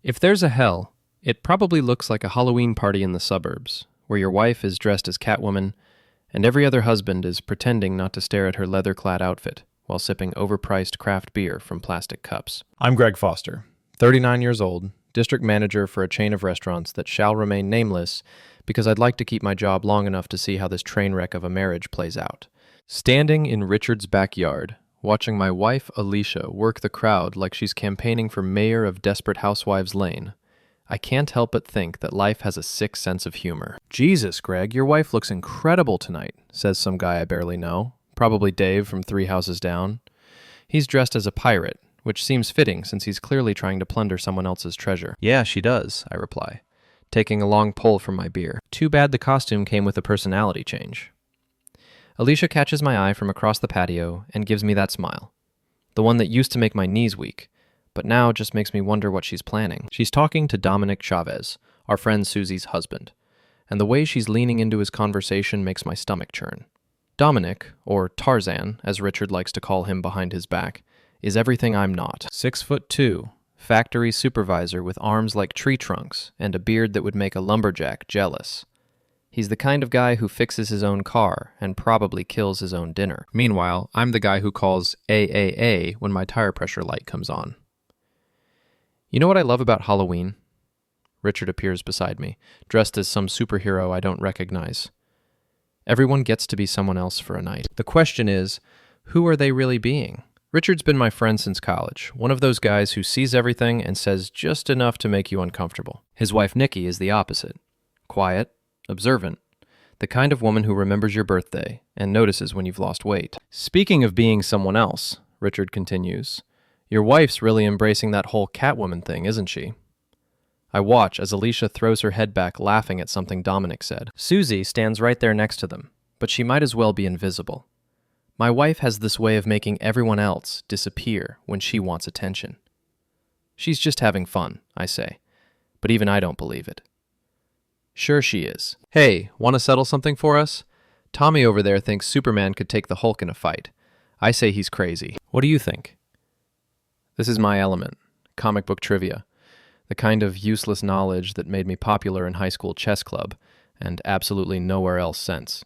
If there's a hell, it probably looks like a Halloween party in the suburbs, where your wife is dressed as Catwoman, and every other husband is pretending not to stare at her leather-clad outfit while sipping overpriced craft beer from plastic cups. I'm Greg Foster, 39 years old, district manager for a chain of restaurants that shall remain nameless because I'd like to keep my job long enough to see how this train wreck of a marriage plays out. Standing in Richard's backyard, watching my wife, Alicia, work the crowd like she's campaigning for mayor of Desperate Housewives Lane, I can't help but think that life has a sick sense of humor. "Jesus, Greg, your wife looks incredible tonight," says some guy I barely know, probably Dave from 3 houses down. He's dressed as a pirate, which seems fitting since he's clearly trying to plunder someone else's treasure. "Yeah, she does," I reply, taking a long pull from my beer. Too bad the costume came with a personality change. Alicia catches my eye from across the patio and gives me that smile. The one that used to make my knees weak, but now just makes me wonder what she's planning. She's talking to Dominic Chavez, our friend Susie's husband, and the way she's leaning into his conversation makes my stomach churn. Dominic, or Tarzan, as Richard likes to call him behind his back, is everything I'm not. 6'2", factory supervisor with arms like tree trunks and a beard that would make a lumberjack jealous. He's the kind of guy who fixes his own car and probably kills his own dinner. Meanwhile, I'm the guy who calls AAA when my tire pressure light comes on. You know what I love about Halloween? Richard appears beside me, dressed as some superhero I don't recognize. Everyone gets to be someone else for a night. The question is, who are they really being? Richard's been my friend since college, one of those guys who sees everything and says just enough to make you uncomfortable. His wife Nikki is the opposite. Quiet, observant, the kind of woman who remembers your birthday and notices when you've lost weight. Speaking of being someone else, Richard continues, your wife's really embracing that whole Catwoman thing, isn't she? I watch as Alicia throws her head back laughing at something Dominic said. Susie stands right there next to them, but she might as well be invisible. My wife has this way of making everyone else disappear when she wants attention. She's just having fun, I say, but even I don't believe it. Sure she is. Hey, want to settle something for us? Tommy over there thinks Superman could take the Hulk in a fight. I say he's crazy. What do you think? This is my element, comic book trivia, the kind of useless knowledge that made me popular in high school chess club and absolutely nowhere else since.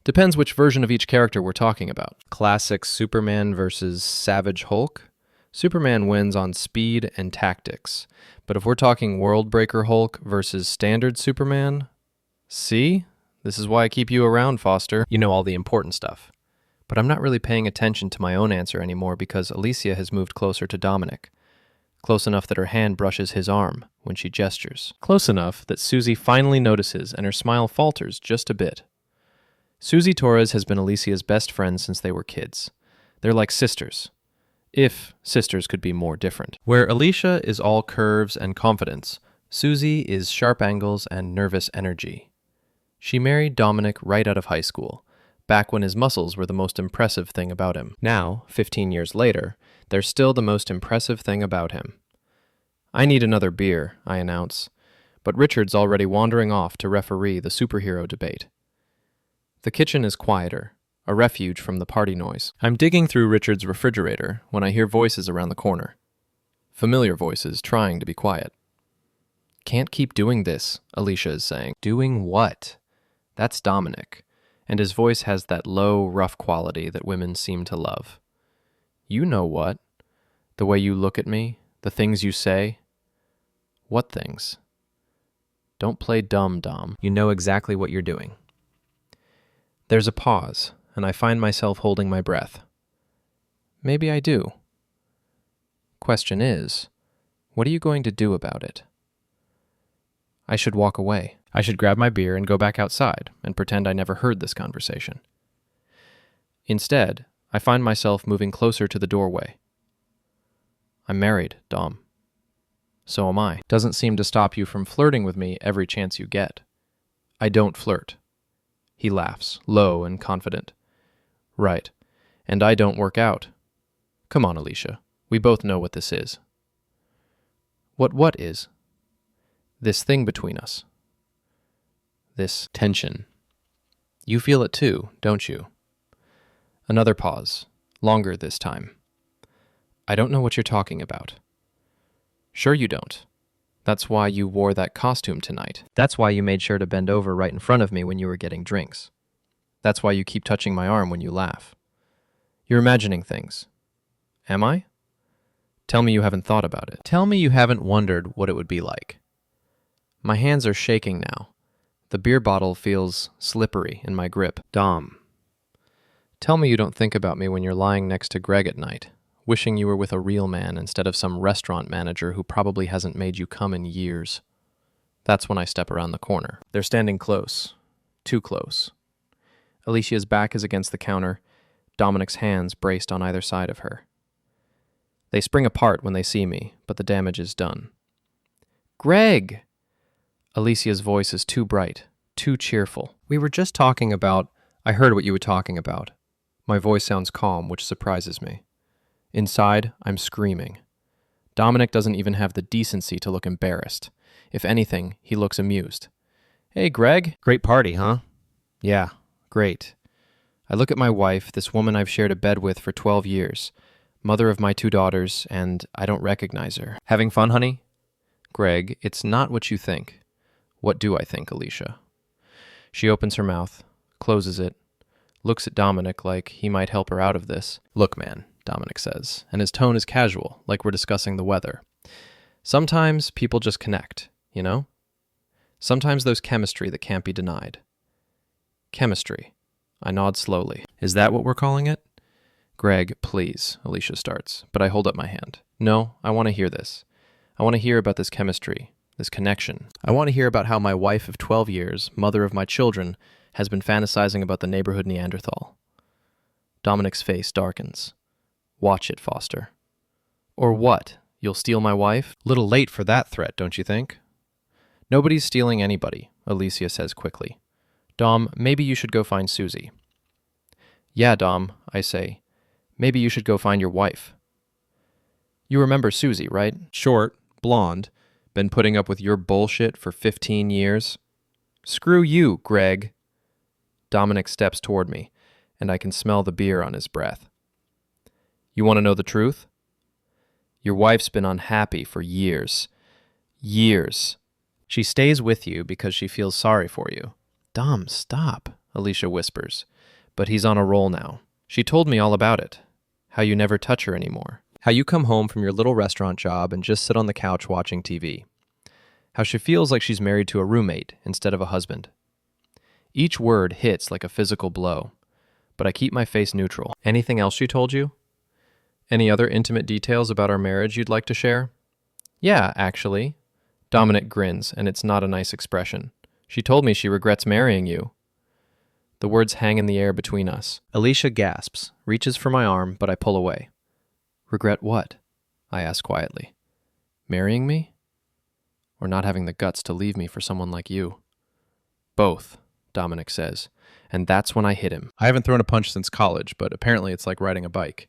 Depends which version of each character we're talking about. Classic Superman versus Savage Hulk? Superman wins on speed and tactics, but if we're talking World Breaker Hulk versus Standard Superman, see? This is why I keep you around, Foster. You know all the important stuff. But I'm not really paying attention to my own answer anymore because Alicia has moved closer to Dominic. Close enough that her hand brushes his arm when she gestures. Close enough that Susie finally notices and her smile falters just a bit. Susie Torres has been Alicia's best friend since they were kids. They're like sisters. If sisters could be more different. Where Alicia is all curves and confidence, Susie is sharp angles and nervous energy. She married Dominic right out of high school, back when his muscles were the most impressive thing about him. Now, 15 years later, they're still the most impressive thing about him. I need another beer, I announce, but Richard's already wandering off to referee the superhero debate. The kitchen is quieter, a refuge from the party noise. I'm digging through Richard's refrigerator when I hear voices around the corner. Familiar voices trying to be quiet. Can't keep doing this, Alicia is saying. Doing what? That's Dominic, and his voice has that low, rough quality that women seem to love. You know what? The way you look at me, the things you say. What things? Don't play dumb, Dom. You know exactly what you're doing. There's a pause, and I find myself holding my breath. Maybe I do. Question is, what are you going to do about it? I should walk away. I should grab my beer and go back outside and pretend I never heard this conversation. Instead, I find myself moving closer to the doorway. I'm married, Dom. So am I. Doesn't seem to stop you from flirting with me every chance you get. I don't flirt. He laughs, low and confident. Right. And I don't work out. Come on, Alicia. We both know what this is. What is? This thing between us. This tension. You feel it too, don't you? Another pause, longer this time. I don't know what you're talking about. Sure you don't. That's why you wore that costume tonight. That's why you made sure to bend over right in front of me when you were getting drinks. That's why you keep touching my arm when you laugh. You're imagining things. Am I? Tell me you haven't thought about it. Tell me you haven't wondered what it would be like. My hands are shaking now. The beer bottle feels slippery in my grip. Dom. Tell me you don't think about me when you're lying next to Greg at night, wishing you were with a real man instead of some restaurant manager who probably hasn't made you come in years. That's when I step around the corner. They're standing close. Too close. Alicia's back is against the counter, Dominic's hands braced on either side of her. They spring apart when they see me, but the damage is done. Greg! Alicia's voice is too bright, too cheerful. We were just talking about... I heard what you were talking about. My voice sounds calm, which surprises me. Inside, I'm screaming. Dominic doesn't even have the decency to look embarrassed. If anything, he looks amused. Hey, Greg. Great party, huh? Yeah, great. I look at my wife, this woman I've shared a bed with for 12 years, mother of my 2 daughters, and I don't recognize her. Having fun, honey? Greg, it's not what you think. What do I think, Alicia? She opens her mouth, closes it, looks at Dominic like he might help her out of this. Look, man, Dominic says, and his tone is casual, like we're discussing the weather. Sometimes people just connect, you know? Sometimes there's chemistry that can't be denied. Chemistry. I nod slowly. Is that what we're calling it? Greg, please, Alicia starts, but I hold up my hand. No, I want to hear this. I want to hear about this chemistry, this connection. I want to hear about how my wife of 12 years, mother of my children, has been fantasizing about the neighborhood Neanderthal. Dominic's face darkens. Watch it, Foster. Or what? You'll steal my wife? Little late for that threat, don't you think? Nobody's stealing anybody, Alicia says quickly. Dom, maybe you should go find Susie. Yeah, Dom, I say. Maybe you should go find your wife. You remember Susie, right? Short, blonde, been putting up with your bullshit for 15 years. Screw you, Greg. Dominic steps toward me, and I can smell the beer on his breath. You want to know the truth? Your wife's been unhappy for years. Years. She stays with you because she feels sorry for you. Dom, stop, Alicia whispers. But he's on a roll now. She told me all about it. How you never touch her anymore. How you come home from your little restaurant job and just sit on the couch watching TV. How she feels like she's married to a roommate instead of a husband. Each word hits like a physical blow, but I keep my face neutral. Anything else she told you? Any other intimate details about our marriage you'd like to share? Yeah, actually. Dominic grins, and it's not a nice expression. She told me she regrets marrying you. The words hang in the air between us. Alicia gasps, reaches for my arm, but I pull away. Regret what? I ask quietly. Marrying me? Or not having the guts to leave me for someone like you? Both, Dominic says, and that's when I hit him. I haven't thrown a punch since college, but apparently it's like riding a bike.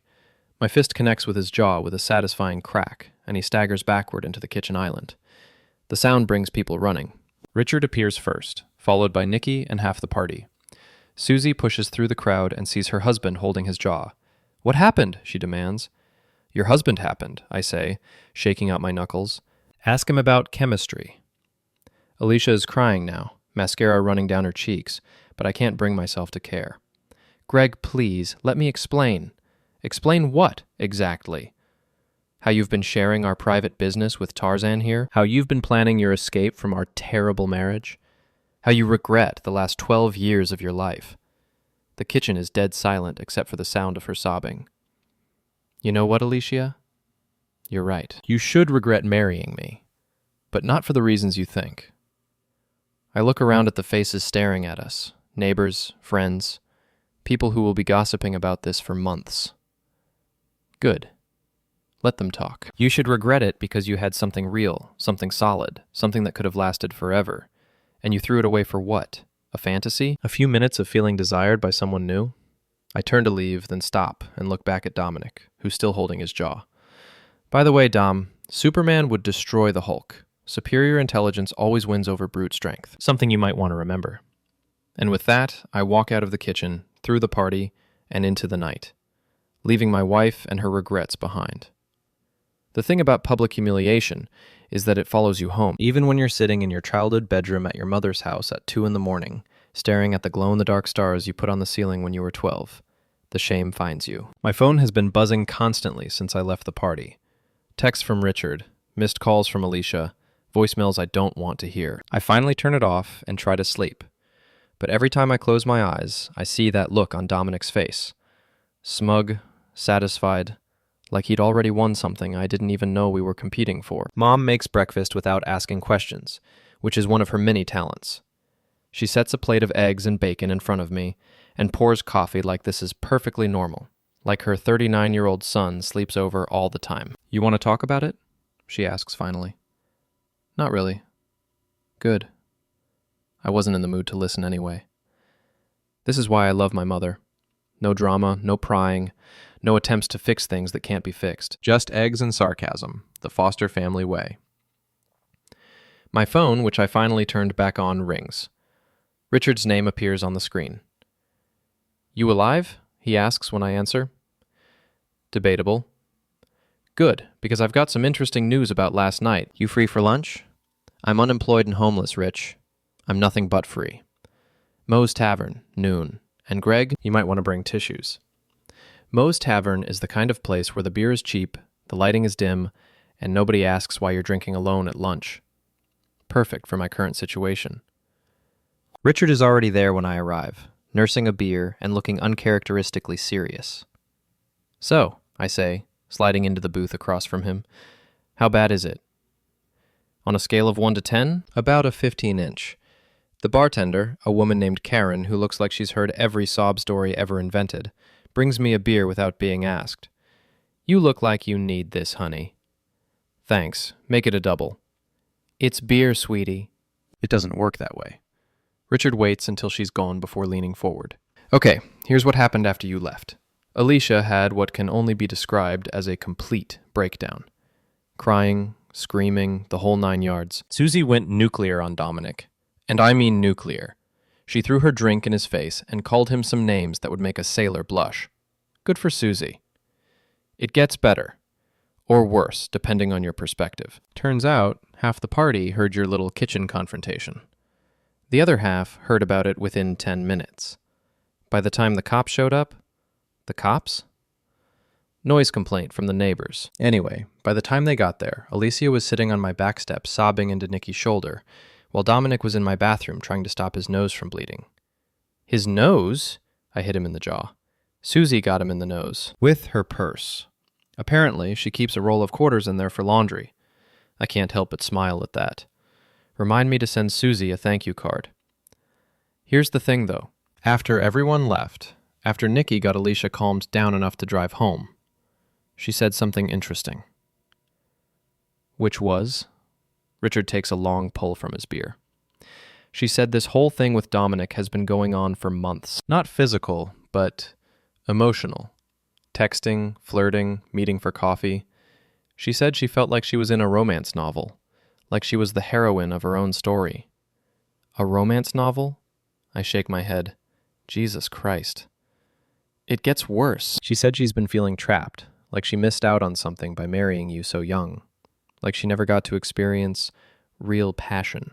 My fist connects with his jaw with a satisfying crack, and he staggers backward into the kitchen island. The sound brings people running. Richard appears first, followed by Nikki and half the party. Susie pushes through the crowd and sees her husband holding his jaw. What happened? She demands. Your husband happened, I say, shaking out my knuckles. Ask him about chemistry. Alicia is crying now, mascara running down her cheeks, but I can't bring myself to care. Greg, please, let me explain. Explain what, exactly? How you've been sharing our private business with Tarzan here? How you've been planning your escape from our terrible marriage? How you regret the last 12 years of your life? The kitchen is dead silent except for the sound of her sobbing. You know what, Alicia? You're right. You should regret marrying me, but not for the reasons you think. I look around at the faces staring at us, neighbors, friends, people who will be gossiping about this for months. Good. Let them talk. You should regret it because you had something real, something solid, something that could have lasted forever. And you threw it away for what? A fantasy? A few minutes of feeling desired by someone new? I turn to leave, then stop and look back at Dominic, who's still holding his jaw. By the way, Dom, Superman would destroy the Hulk. Superior intelligence always wins over brute strength. Something you might want to remember. And with that, I walk out of the kitchen, through the party, and into the night, leaving my wife and her regrets behind. The thing about public humiliation is that it follows you home. Even when you're sitting in your childhood bedroom at your mother's house at 2 in the morning, staring at the glow-in-the-dark stars you put on the ceiling when you were 12, the shame finds you. My phone has been buzzing constantly since I left the party. Texts from Richard, missed calls from Alicia, voicemails I don't want to hear. I finally turn it off and try to sleep. But every time I close my eyes, I see that look on Dominic's face. Smug, satisfied, like he'd already won something I didn't even know we were competing for. Mom makes breakfast without asking questions, which is one of her many talents. She sets a plate of eggs and bacon in front of me and pours coffee like this is perfectly normal, like her 39-year-old son sleeps over all the time. "You want to talk about it?" she asks finally. "Not really." "Good." I wasn't in the mood to listen anyway. This is why I love my mother. No drama, no prying, no attempts to fix things that can't be fixed. Just eggs and sarcasm, the Foster family way. My phone, which I finally turned back on, rings. Richard's name appears on the screen. "You alive?" he asks when I answer. Debatable. "Good, because I've got some interesting news about last night. You free for lunch?" "I'm unemployed and homeless, Rich. I'm nothing but free. Moe's Tavern, noon. And Greg, you might want to bring tissues." Moe's Tavern is the kind of place where the beer is cheap, the lighting is dim, and nobody asks why you're drinking alone at lunch. Perfect for my current situation. Richard is already there when I arrive, nursing a beer and looking uncharacteristically serious. "So," I say, sliding into the booth across from him, "how bad is it?" "On a scale of 1 to 10, about a 15-inch. The bartender, a woman named Karen who looks like she's heard every sob story ever invented, brings me a beer without being asked. "You look like you need this, honey." "Thanks. Make it a double." "It's beer, sweetie." It doesn't work that way. Richard waits until she's gone before leaning forward. "Okay, here's what happened after you left." Alicia had what can only be described as a complete breakdown. Crying, screaming, the whole 9 yards. Susie went nuclear on Dominic. And I mean nuclear. She threw her drink in his face and called him some names that would make a sailor blush. Good for Susie. It gets better. Or worse, depending on your perspective. Turns out, half the party heard your little kitchen confrontation. The other half heard about it within 10 minutes. By the time the cops showed up... The cops? Noise complaint from the neighbors. Anyway, by the time they got there, Alicia was sitting on my back step sobbing into Nikki's shoulder, while Dominic was in my bathroom trying to stop his nose from bleeding. "His nose?" I hit him in the jaw. Susie got him in the nose. With her purse. Apparently, she keeps a roll of quarters in there for laundry. I can't help but smile at that. Remind me to send Susie a thank you card. Here's the thing, though. After everyone left, after Nikki got Alicia calmed down enough to drive home, she said something interesting. Which was... Richard takes a long pull from his beer. She said this whole thing with Dominic has been going on for months. Not physical, but emotional. Texting, flirting, meeting for coffee. She said she felt like she was in a romance novel, like she was the heroine of her own story. A romance novel? I shake my head. Jesus Christ. It gets worse. She said she's been feeling trapped, like she missed out on something by marrying you so young. Like she never got to experience real passion.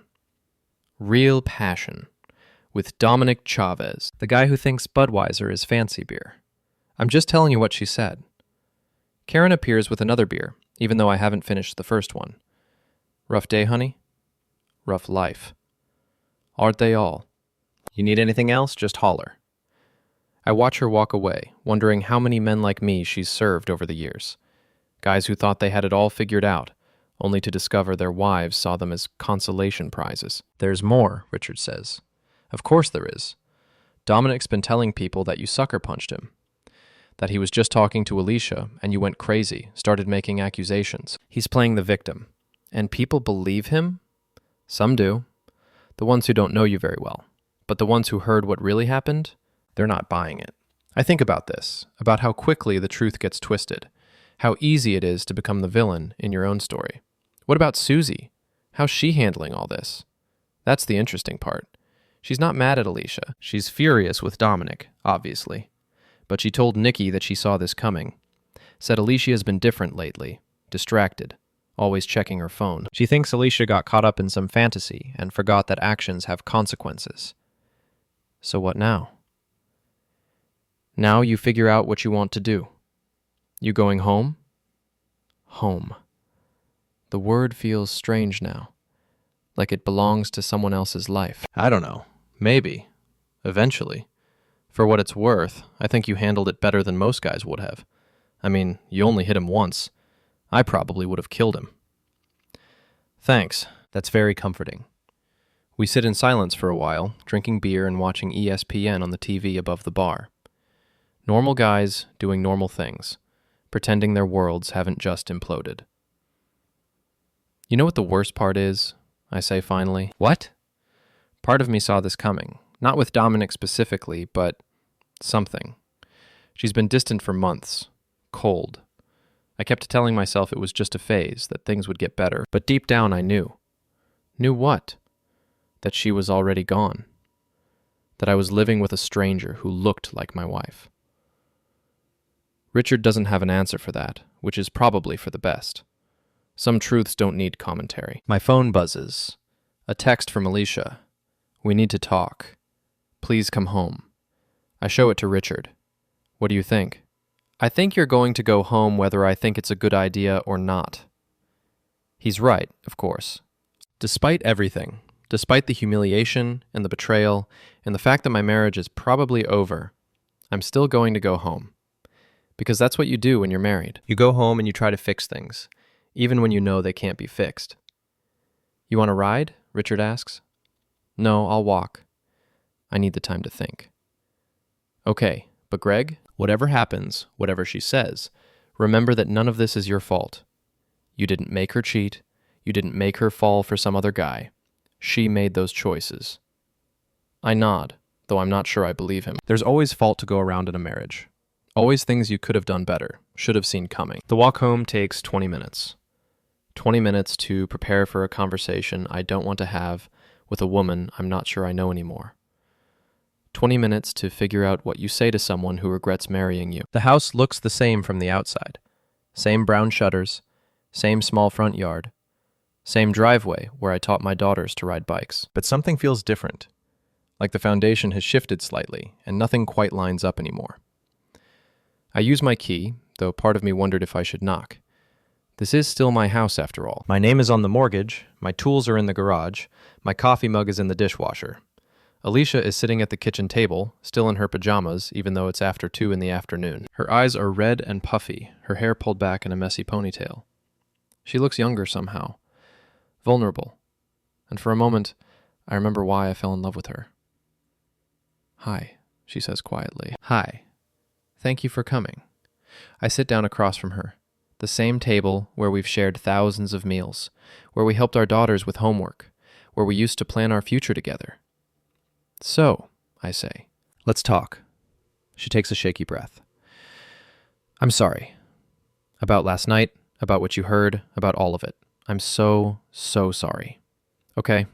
Real passion. With Dominic Chavez, the guy who thinks Budweiser is fancy beer. I'm just telling you what she said. Karen appears with another beer, even though I haven't finished the first one. Rough day, honey? Rough life. Aren't they all? You need anything else? Just holler. I watch her walk away, wondering how many men like me she's served over the years. Guys who thought they had it all figured out, only to discover their wives saw them as consolation prizes. There's more, Richard says. Of course there is. Dominic's been telling people that you sucker punched him. That he was just talking to Alicia and you went crazy, started making accusations. He's playing the victim. And people believe him? Some do. The ones who don't know you very well. But the ones who heard what really happened, they're not buying it. I think about this, about how quickly the truth gets twisted, how easy it is to become the villain in your own story. What about Susie? How's she handling all this? That's the interesting part. She's not mad at Alicia. She's furious with Dominic, obviously. But she told Nikki that she saw this coming. Said Alicia's been different lately. distracted, always checking her phone. She thinks Alicia got caught up in some fantasy and forgot that actions have consequences. So what now? Now you figure out what you want to do. You going home? Home. The word feels strange now, like it belongs to someone else's life. I don't know. Maybe. Eventually. For what it's worth, I think you handled it better than most guys would have. I mean, you only hit him once. I probably would have killed him. Thanks. That's very comforting. We sit in silence for a while, drinking beer and watching ESPN on the TV above the bar. Normal guys doing normal things, pretending their worlds haven't just imploded. You know what the worst part is? I say finally. What? Part of me saw this coming, not with Dominic specifically, but something. She's been distant for months, cold. I kept telling myself it was just a phase, that things would get better, but deep down I knew. Knew what? That she was already gone. That I was living with a stranger who looked like my wife. Richard doesn't have an answer for that, which is probably for the best. Some truths don't need commentary. My phone buzzes. A text from Alicia. We need to talk. Please come home. I show it to Richard. What do you think? I think you're going to go home whether I think it's a good idea or not. He's right, of course. Despite everything, despite the humiliation and the betrayal and the fact that my marriage is probably over, I'm still going to go home. Because that's what you do when you're married. You go home and you try to fix things, even when you know they can't be fixed. You want a ride? Richard asks. No, I'll walk. I need the time to think. Okay, but Greg, whatever happens, whatever she says, remember that none of this is your fault. You didn't make her cheat. You didn't make her fall for some other guy. She made those choices. I nod, though I'm not sure I believe him. There's always fault to go around in a marriage. Always things you could have done better, should have seen coming. The walk home takes 20 minutes. 20 minutes to prepare for a conversation I don't want to have with a woman I'm not sure I know anymore. 20 minutes to figure out what you say to someone who regrets marrying you. The house looks the same from the outside. Same brown shutters, same small front yard, same driveway where I taught my daughters to ride bikes. But something feels different, like the foundation has shifted slightly and nothing quite lines up anymore. I use my key, though part of me wondered if I should knock. This is still my house after all. My name is on the mortgage, my tools are in the garage, my coffee mug is in the dishwasher. Alicia is sitting at the kitchen table, still in her pajamas, even though it's after 2 in the afternoon. Her eyes are red and puffy, her hair pulled back in a messy ponytail. She looks younger somehow, vulnerable, and for a moment, I remember why I fell in love with her. Hi, she says quietly. Hi. Thank you for coming. I sit down across from her. The same table where we've shared thousands of meals, where we helped our daughters with homework, where we used to plan our future together. So, I say, let's talk. She takes a shaky breath. I'm sorry. About last night, about what you heard, about all of it. I'm so sorry. Okay.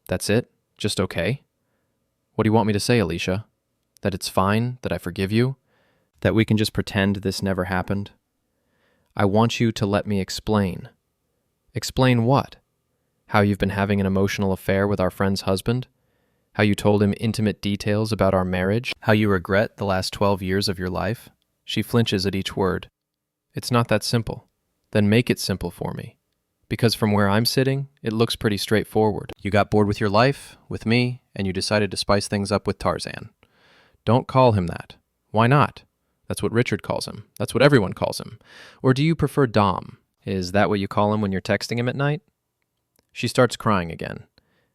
That's it? Just okay? What do you want me to say, Alicia? That it's fine, that I forgive you? That we can just pretend this never happened? I want you to let me explain. Explain what? How you've been having an emotional affair with our friend's husband? How you told him intimate details about our marriage? How you regret the last 12 years of your life? She flinches at each word. It's not that simple. Then make it simple for me. Because from where I'm sitting, it looks pretty straightforward. You got bored with your life, with me, and you decided to spice things up with Tarzan. Don't call him that. Why not? That's what Richard calls him. That's what everyone calls him. Or do you prefer Dom? Is that what you call him when you're texting him at night? She starts crying again,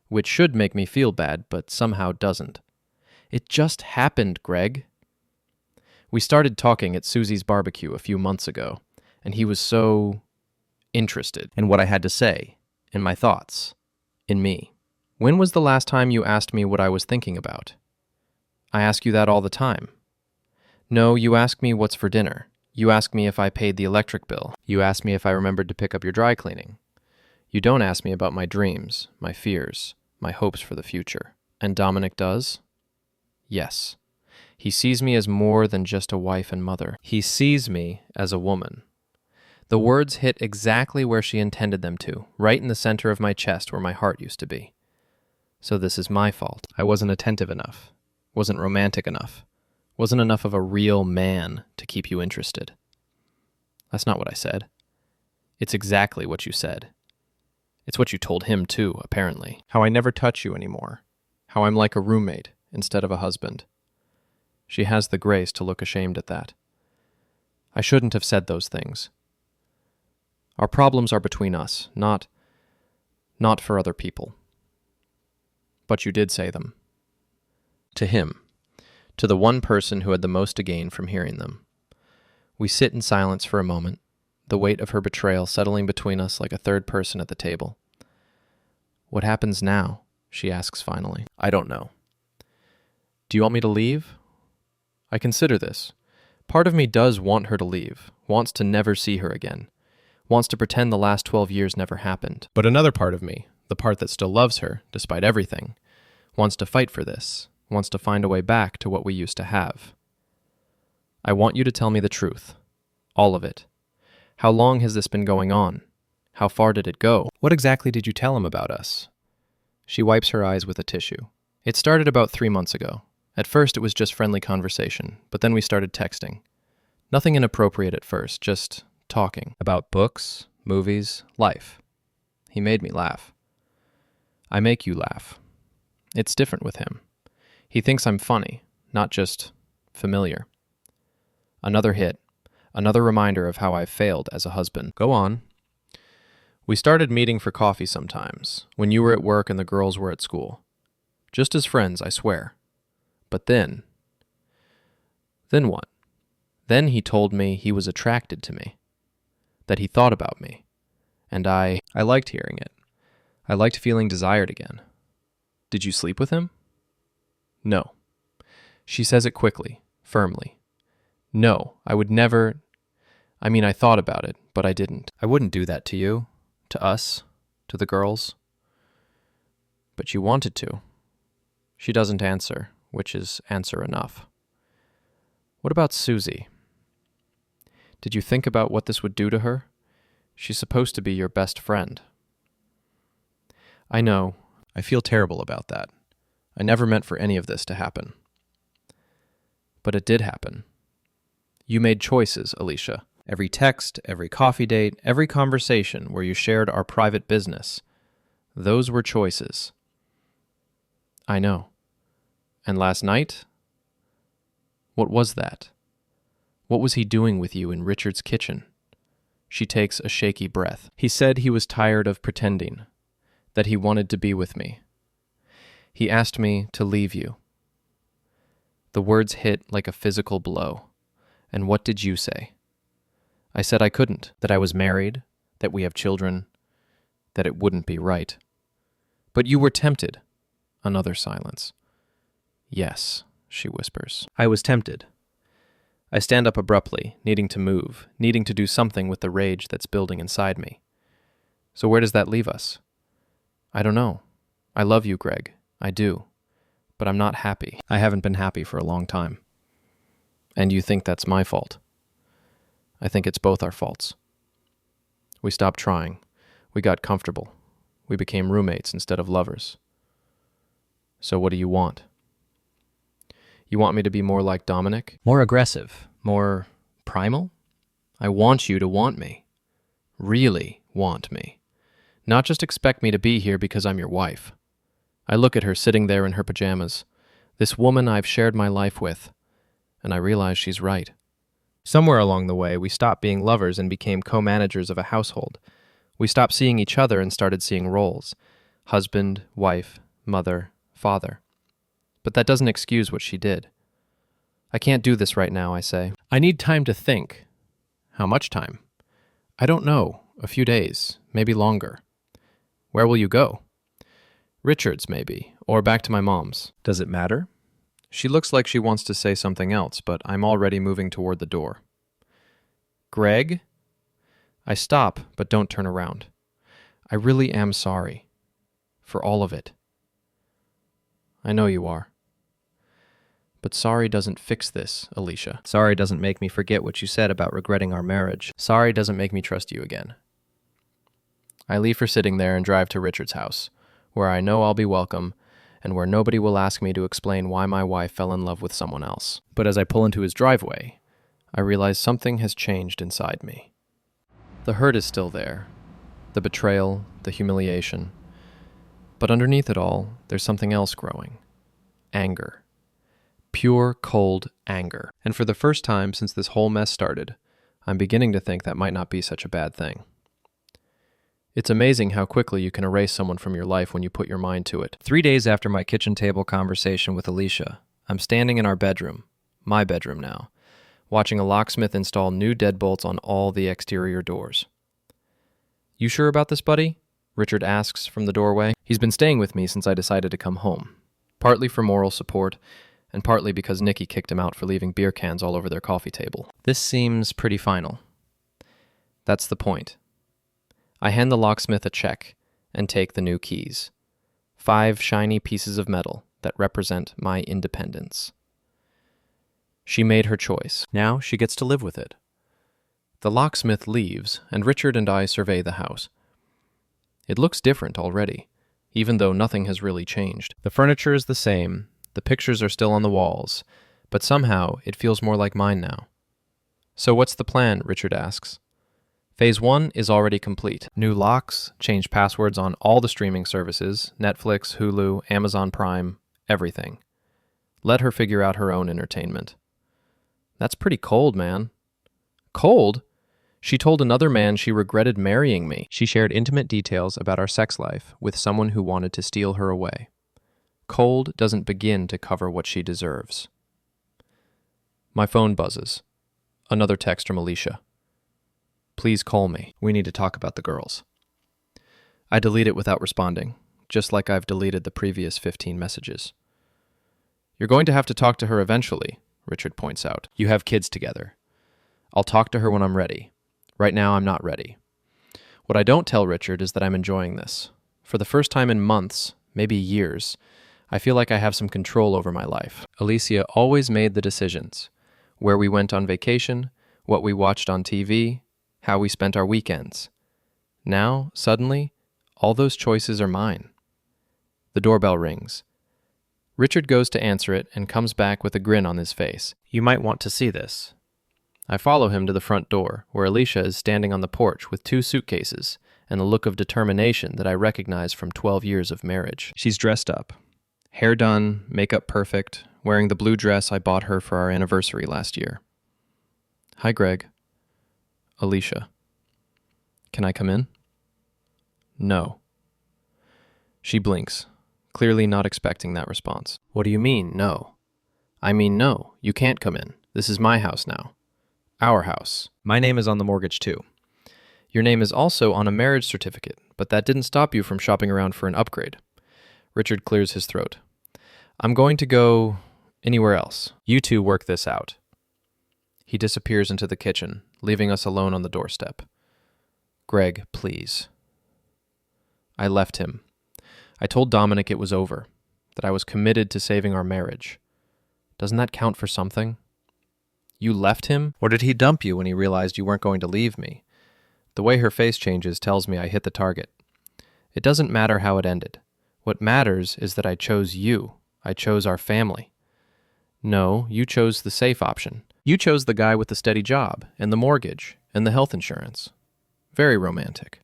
which should make me feel bad, but somehow doesn't. It just happened, Greg. We started talking at Susie's barbecue a few months ago, and he was so interested in what I had to say, in my thoughts, in me. When was the last time you asked me what I was thinking about? I ask you that all the time. No, you ask me what's for dinner. You ask me if I paid the electric bill. You ask me if I remembered to pick up your dry cleaning. You don't ask me about my dreams, my fears, my hopes for the future. And Dominic does? Yes. He sees me as more than just a wife and mother. He sees me as a woman. The words hit exactly where she intended them to, right in the center of my chest where my heart used to be. So this is my fault. I wasn't attentive enough, wasn't romantic enough, wasn't enough of a real man to keep you interested. That's not what I said. It's exactly what you said. It's what you told him too, apparently. How I never touch you anymore. How I'm like a roommate instead of a husband. She has the grace to look ashamed at that. I shouldn't have said those things. Our problems are between us, not for other people. But you did say them. To him. To the one person who had the most to gain from hearing them. We sit in silence for a moment, the weight of her betrayal settling between us like a third person at the table. What happens now? She asks finally. I don't know. Do you want me to leave? I consider this. Part of me does want her to leave, wants to never see her again, wants to pretend the last 12 years never happened. But another part of me, the part that still loves her, despite everything, wants to fight for this, wants to find a way back to what we used to have. I want you to tell me the truth. All of it. How long has this been going on? How far did it go? What exactly did you tell him about us? She wipes her eyes with a tissue. It started about 3 months ago. At first it was just friendly conversation, but then we started texting. Nothing inappropriate at first, just talking. About books, movies, life. He made me laugh. I make you laugh. It's different with him. He thinks I'm funny, not just familiar. Another hit. Another reminder of how I've failed as a husband. Go on. We started meeting for coffee sometimes, when you were at work and the girls were at school. Just as friends, I swear. But then what? Then he told me he was attracted to me, that he thought about me, and I liked hearing it. I liked feeling desired again. Did you sleep with him? No. She says it quickly, firmly. No, I would never. I thought about it, but I didn't. I wouldn't do that to you, to us, to the girls. But you wanted to. She doesn't answer, which is answer enough. What about Susie? Did you think about what this would do to her? She's supposed to be your best friend. I know. I feel terrible about that. I never meant for any of this to happen. But it did happen. You made choices, Alicia. Every text, every coffee date, every conversation where you shared our private business. Those were choices. I know. And last night? What was that? What was he doing with you in Richard's kitchen? She takes a shaky breath. He said he was tired of pretending, that he wanted to be with me. He asked me to leave you. The words hit like a physical blow. And what did you say? I said I couldn't, that I was married, that we have children, that it wouldn't be right. But you were tempted. Another silence. Yes, she whispers. I was tempted. I stand up abruptly, needing to move, needing to do something with the rage that's building inside me. So where does that leave us? I don't know. I love you, Greg. I do. But I'm not happy. I haven't been happy for a long time. And you think that's my fault. I think it's both our faults. We stopped trying. We got comfortable. We became roommates instead of lovers. So what do you want? You want me to be more like Dominic? More aggressive? More primal? I want you to want me. Really want me. Not just expect me to be here because I'm your wife. I look at her sitting there in her pajamas, this woman I've shared my life with, and I realize she's right. Somewhere along the way, we stopped being lovers and became co-managers of a household. We stopped seeing each other and started seeing roles. Husband, wife, mother, father. But that doesn't excuse what she did. I can't do this right now, I say. I need time to think. How much time? I don't know. A few days, maybe longer. Where will you go? Richard's, maybe, or back to my mom's. Does it matter? She looks like she wants to say something else, but I'm already moving toward the door. Greg? I stop, but don't turn around. I really am sorry. For all of it. I know you are. But sorry doesn't fix this, Alicia. Sorry doesn't make me forget what you said about regretting our marriage. Sorry doesn't make me trust you again. I leave her sitting there and drive to Richard's house, where I know I'll be welcome, and where nobody will ask me to explain why my wife fell in love with someone else. But as I pull into his driveway, I realize something has changed inside me. The hurt is still there, the betrayal, the humiliation. But underneath it all, there's something else growing. Anger. Pure, cold anger. And for the first time since this whole mess started, I'm beginning to think that might not be such a bad thing. It's amazing how quickly you can erase someone from your life when you put your mind to it. 3 days after my kitchen table conversation with Alicia, I'm standing in our bedroom, my bedroom now, watching a locksmith install new deadbolts on all the exterior doors. "You sure about this, buddy?" Richard asks from the doorway. He's been staying with me since I decided to come home, partly for moral support, and partly because Nikki kicked him out for leaving beer cans all over their coffee table. This seems pretty final. That's the point. I hand the locksmith a check and take the new keys. 5 shiny pieces of metal that represent my independence. She made her choice. Now she gets to live with it. The locksmith leaves, and Richard and I survey the house. It looks different already, even though nothing has really changed. The furniture is the same, the pictures are still on the walls, but somehow it feels more like mine now. "So what's the plan?" Richard asks. Phase 1 is already complete. New locks, changed passwords on all the streaming services, Netflix, Hulu, Amazon Prime, everything. Let her figure out her own entertainment. That's pretty cold, man. Cold? She told another man she regretted marrying me. She shared intimate details about our sex life with someone who wanted to steal her away. Cold doesn't begin to cover what she deserves. My phone buzzes. Another text from Alicia. "Please call me. We need to talk about the girls." I delete it without responding, just like I've deleted the previous 15 messages. "You're going to have to talk to her eventually," Richard points out. "You have kids together. I'll talk to her when I'm ready. Right now, I'm not ready." What I don't tell Richard is that I'm enjoying this. For the first time in months, maybe years, I feel like I have some control over my life. Alicia always made the decisions. Where we went on vacation, what we watched on TV, how we spent our weekends. Now, suddenly, all those choices are mine. The doorbell rings. Richard goes to answer it and comes back with a grin on his face. "You might want to see this." I follow him to the front door, where Alicia is standing on the porch with 2 suitcases and a look of determination that I recognize from 12 years of marriage. She's dressed up. Hair done, makeup perfect, wearing the blue dress I bought her for our anniversary last year. "Hi, Greg." "Alicia." "Can I come in?" "No." She blinks, clearly not expecting that response. "What do you mean, no?" "I mean, no, you can't come in. This is my house now. Our house. My name is on the mortgage too. Your name is also on a marriage certificate, but that didn't stop you from shopping around for an upgrade." Richard clears his throat. "I'm going to go anywhere else. You two work this out." He disappears into the kitchen, leaving us alone on the doorstep. "Greg, please." I left him. I told Dominic it was over, that I was committed to saving our marriage. Doesn't that count for something? "You left him? Or did he dump you when he realized you weren't going to leave me?" The way her face changes tells me I hit the target. It doesn't matter how it ended. What matters is that I chose you. I chose our family. No, you chose the safe option. You chose the guy with the steady job, and the mortgage, and the health insurance. Very romantic.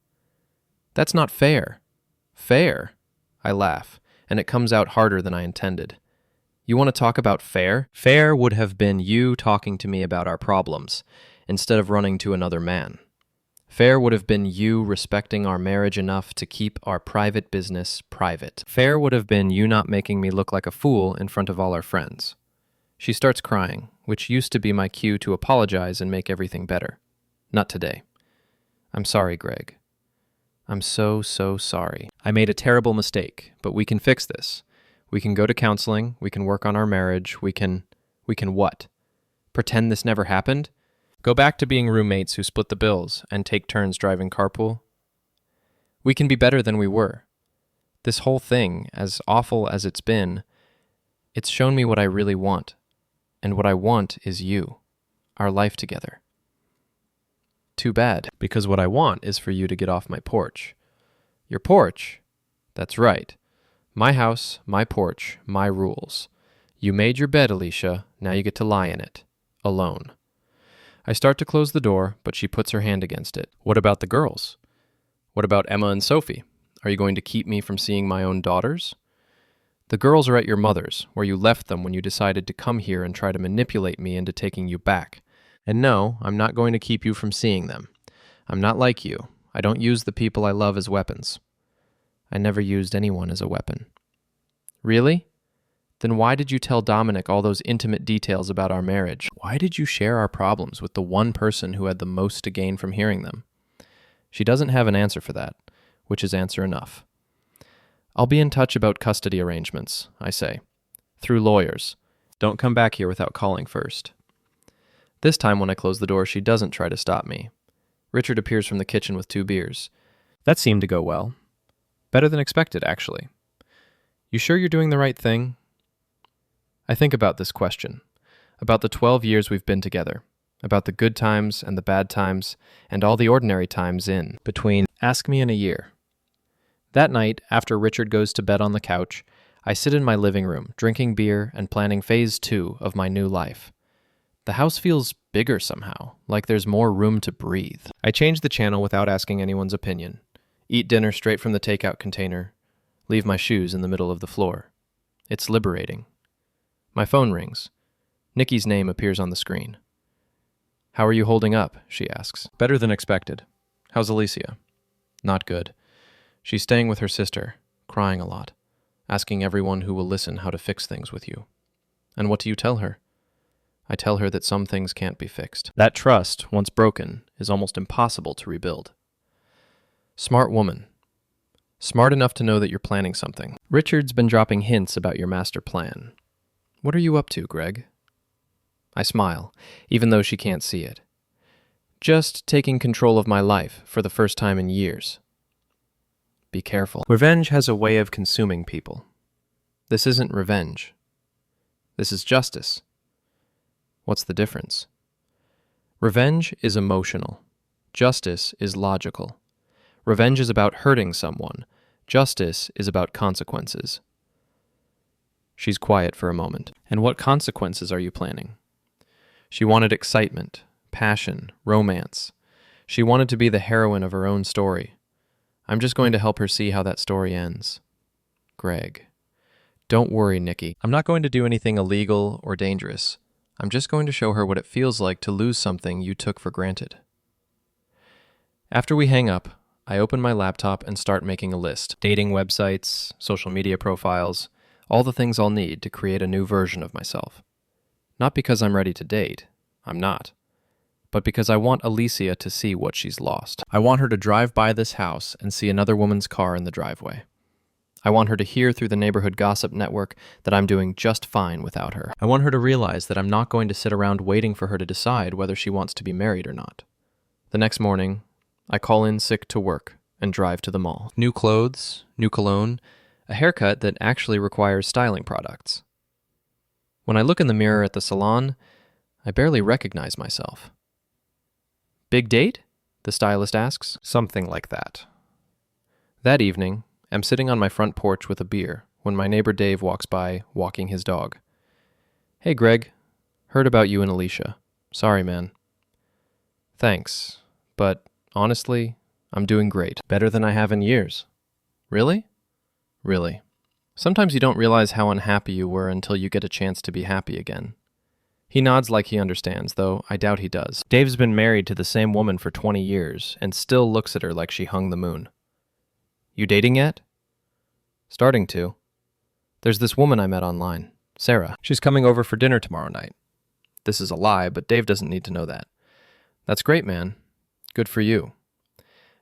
That's not fair. Fair? I laugh, and it comes out harder than I intended. You want to talk about fair? Fair would have been you talking to me about our problems, instead of running to another man. Fair would have been you respecting our marriage enough to keep our private business private. Fair would have been you not making me look like a fool in front of all our friends. She starts crying, which used to be my cue to apologize and make everything better. Not today. "I'm sorry, Greg. I'm so sorry. I made a terrible mistake, but we can fix this. We can go to counseling, we can work on our marriage, we can what? Pretend this never happened? Go back to being roommates who split the bills and take turns driving carpool? We can be better than we were. This whole thing, as awful as it's been, it's shown me what I really want. And what I want is you, our life together. Too bad, because what I want is for you to get off my porch. Your porch? That's right. My house, my porch, my rules. You made your bed, Alicia. Now you get to lie in it. Alone. I start to close the door, but she puts her hand against it. What about the girls? What about Emma and Sophie? Are you going to keep me from seeing my own daughters? The girls are at your mother's, where you left them when you decided to come here and try to manipulate me into taking you back. And no, I'm not going to keep you from seeing them. I'm not like you. I don't use the people I love as weapons. I never used anyone as a weapon. Really? Then why did you tell Dominic all those intimate details about our marriage? Why did you share our problems with the one person who had the most to gain from hearing them? She doesn't have an answer for that, which is answer enough. I'll be in touch about custody arrangements, I say. Through lawyers. Don't come back here without calling first. This time when I close the door, she doesn't try to stop me. Richard appears from the kitchen with 2 beers. That seemed to go well. Better than expected, actually. You sure you're doing the right thing? I think about this question, about the 12 years we've been together, about the good times and the bad times, and all the ordinary times in between. Ask me in a year. That night, after Richard goes to bed on the couch, I sit in my living room, drinking beer and planning phase 2 of my new life. The house feels bigger somehow, like there's more room to breathe. I change the channel without asking anyone's opinion, eat dinner straight from the takeout container, leave my shoes in the middle of the floor. It's liberating. My phone rings. Nikki's name appears on the screen. How are you holding up? She asks. Better than expected. How's Alicia? Not good. She's staying with her sister, crying a lot, asking everyone who will listen how to fix things with you. And what do you tell her? I tell her that some things can't be fixed. That trust, once broken, is almost impossible to rebuild. Smart woman. Smart enough to know that you're planning something. Richard's been dropping hints about your master plan. What are you up to, Greg? I smile, even though she can't see it. Just taking control of my life for the first time in years. Be careful. Revenge has a way of consuming people. This isn't revenge. This is justice. What's the difference? Revenge is emotional. Justice is logical. Revenge is about hurting someone. Justice is about consequences. She's quiet for a moment. And what consequences are you planning? She wanted excitement, passion, romance. She wanted to be the heroine of her own story. I'm just going to help her see how that story ends. Greg. Don't worry, Nikki. I'm not going to do anything illegal or dangerous. I'm just going to show her what it feels like to lose something you took for granted. After we hang up, I open my laptop and start making a list. Dating websites, social media profiles, all the things I'll need to create a new version of myself. Not because I'm ready to date. I'm not. But because I want Alicia to see what she's lost. I want her to drive by this house and see another woman's car in the driveway. I want her to hear through the neighborhood gossip network that I'm doing just fine without her. I want her to realize that I'm not going to sit around waiting for her to decide whether she wants to be married or not. The next morning, I call in sick to work and drive to the mall. New clothes, new cologne, a haircut that actually requires styling products. When I look in the mirror at the salon, I barely recognize myself. Big date? The stylist asks. Something like that. That evening, I'm sitting on my front porch with a beer when my neighbor Dave walks by, walking his dog. Hey, Greg. Heard about you and Alicia. Sorry, man. Thanks, but honestly, I'm doing great. Better than I have in years. Really? Really. Sometimes you don't realize how unhappy you were until you get a chance to be happy again. He nods like he understands, though I doubt he does. Dave's been married to the same woman for 20 years and still looks at her like she hung the moon. You dating yet? Starting to. There's this woman I met online, Sarah. She's coming over for dinner tomorrow night. This is a lie, but Dave doesn't need to know that. That's great, man. Good for you.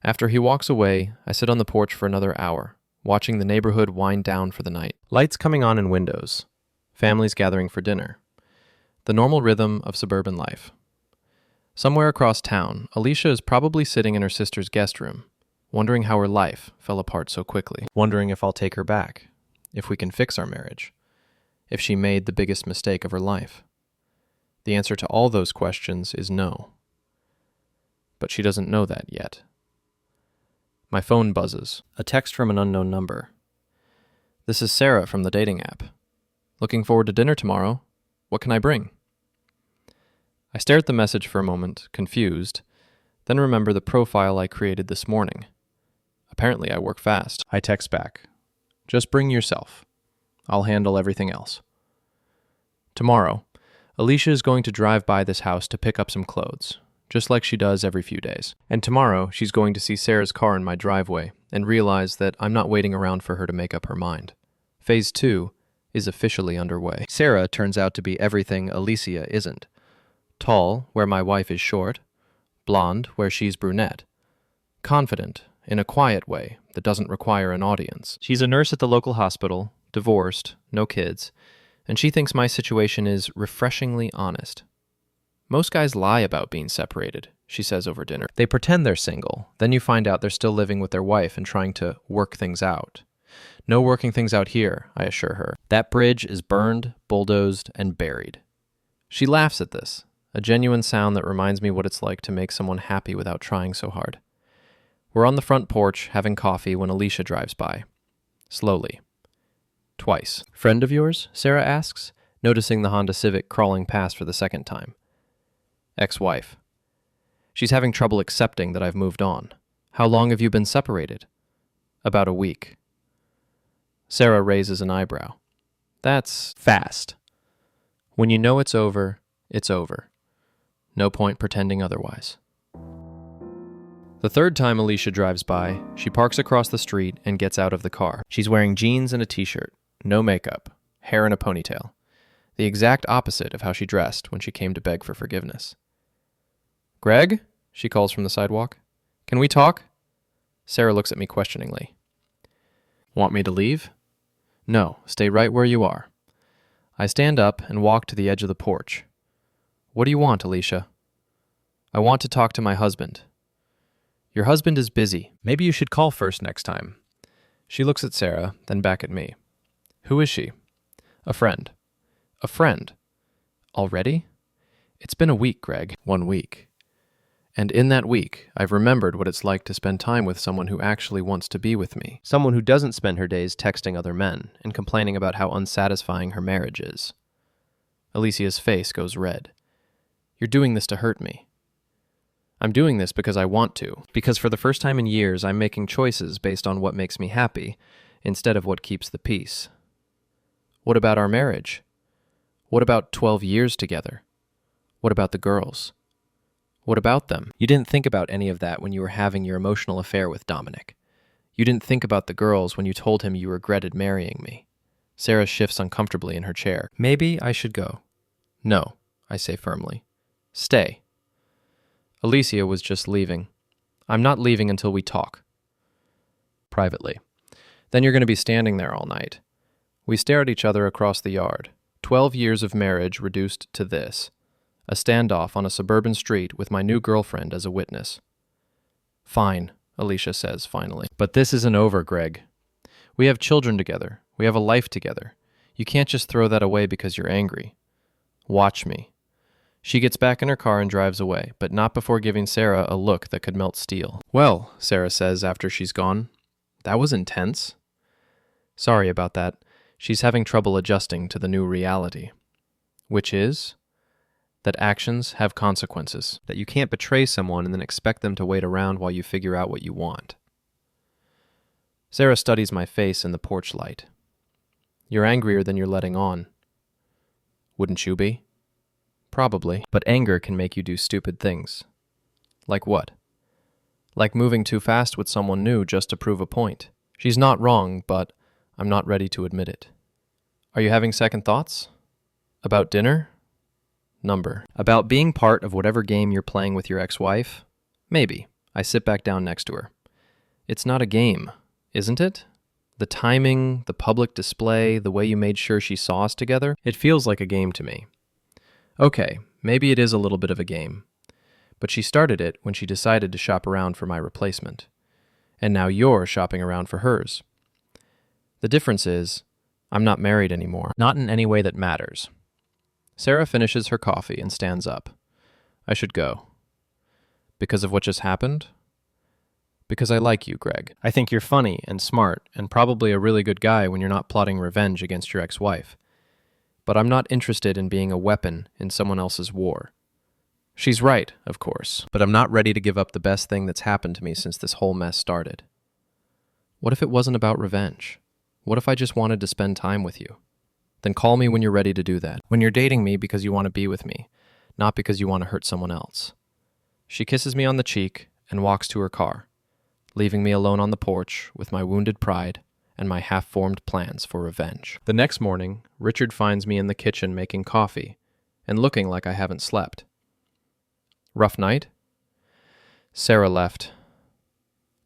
After he walks away, I sit on the porch for another hour, watching the neighborhood wind down for the night. Lights coming on in windows. Families gathering for dinner. The normal rhythm of suburban life. Somewhere across town, Alicia is probably sitting in her sister's guest room, wondering how her life fell apart so quickly, wondering if I'll take her back, if we can fix our marriage, if she made the biggest mistake of her life. The answer to all those questions is no. But she doesn't know that yet. My phone buzzes. A text from an unknown number. This is Sarah from the dating app. Looking forward to dinner tomorrow. What can I bring? I stare at the message for a moment, confused, then remember the profile I created this morning. Apparently I work fast. I text back. Just bring yourself. I'll handle everything else. Tomorrow, Alicia is going to drive by this house to pick up some clothes, just like she does every few days. And tomorrow, she's going to see Sarah's car in my driveway and realize that I'm not waiting around for her to make up her mind. Phase 2 is officially underway. Sarah turns out to be everything Alicia isn't. Tall, where my wife is short. Blonde, where she's brunette. Confident, in a quiet way that doesn't require an audience. She's a nurse at the local hospital, divorced, no kids, and she thinks my situation is refreshingly honest. Most guys lie about being separated, she says over dinner. They pretend they're single, then you find out they're still living with their wife and trying to work things out. No working things out here, I assure her. That bridge is burned, bulldozed, and buried. She laughs at this, a genuine sound that reminds me what it's like to make someone happy without trying so hard. We're on the front porch having coffee when Alicia drives by. Slowly. Twice. Friend of yours? Sarah asks, noticing the Honda Civic crawling past for the second time. Ex-wife. She's having trouble accepting that I've moved on. How long have you been separated? About a week. Sarah raises an eyebrow. That's fast. When you know it's over, it's over. No point pretending otherwise. The third time Alicia drives by, she parks across the street and gets out of the car. She's wearing jeans and a t-shirt, no makeup, hair in a ponytail. The exact opposite of how she dressed when she came to beg for forgiveness. Greg? She calls from the sidewalk. Can we talk? Sarah looks at me questioningly. Want me to leave? No, stay right where you are. I stand up and walk to the edge of the porch. What do you want, Alicia? I want to talk to my husband. Your husband is busy. Maybe you should call first next time. She looks at Sarah, then back at me. Who is she? A friend. A friend. Already? It's been a week, Greg. 1 week. And in that week, I've remembered what it's like to spend time with someone who actually wants to be with me. Someone who doesn't spend her days texting other men and complaining about how unsatisfying her marriage is. Alicia's face goes red. You're doing this to hurt me. I'm doing this because I want to, because for the first time in years, I'm making choices based on what makes me happy, instead of what keeps the peace. What about our marriage? What about 12 years together? What about the girls? What about them? You didn't think about any of that when you were having your emotional affair with Dominic. You didn't think about the girls when you told him you regretted marrying me. Sarah shifts uncomfortably in her chair. Maybe I should go. No, I say firmly. Stay. Alicia was just leaving. I'm not leaving until we talk. Privately. Then you're going to be standing there all night. We stare at each other across the yard. 12 years of marriage reduced to this. A standoff on a suburban street with my new girlfriend as a witness. Fine, Alicia says finally. But this isn't over, Greg. We have children together. We have a life together. You can't just throw that away because you're angry. Watch me. She gets back in her car and drives away, but not before giving Sarah a look that could melt steel. Well, Sarah says after she's gone, that was intense. Sorry about that. She's having trouble adjusting to the new reality. Which is that actions have consequences, that you can't betray someone and then expect them to wait around while you figure out what you want. Sarah studies my face in the porch light. You're angrier than you're letting on. Wouldn't you be? Probably. But anger can make you do stupid things. Like what? Like moving too fast with someone new just to prove a point. She's not wrong, but I'm not ready to admit it. Are you having second thoughts? About dinner? Number. About being part of whatever game you're playing with your ex-wife? Maybe. I sit back down next to her. It's not a game, isn't it? The timing, the public display, the way you made sure she saw us together, it feels like a game to me. Okay, maybe it is a little bit of a game. But she started it when she decided to shop around for my replacement. And now you're shopping around for hers. The difference is, I'm not married anymore. Not in any way that matters. Sarah finishes her coffee and stands up. I should go. Because of what just happened? Because I like you, Greg. I think you're funny and smart and probably a really good guy when you're not plotting revenge against your ex-wife. But I'm not interested in being a weapon in someone else's war. She's right, of course, but I'm not ready to give up the best thing that's happened to me since this whole mess started. What if it wasn't about revenge? What if I just wanted to spend time with you? Then call me when you're ready to do that. When you're dating me because you want to be with me, not because you want to hurt someone else. She kisses me on the cheek and walks to her car, leaving me alone on the porch with my wounded pride and my half-formed plans for revenge. The next morning, Richard finds me in the kitchen making coffee and looking like I haven't slept. Rough night? Sarah left.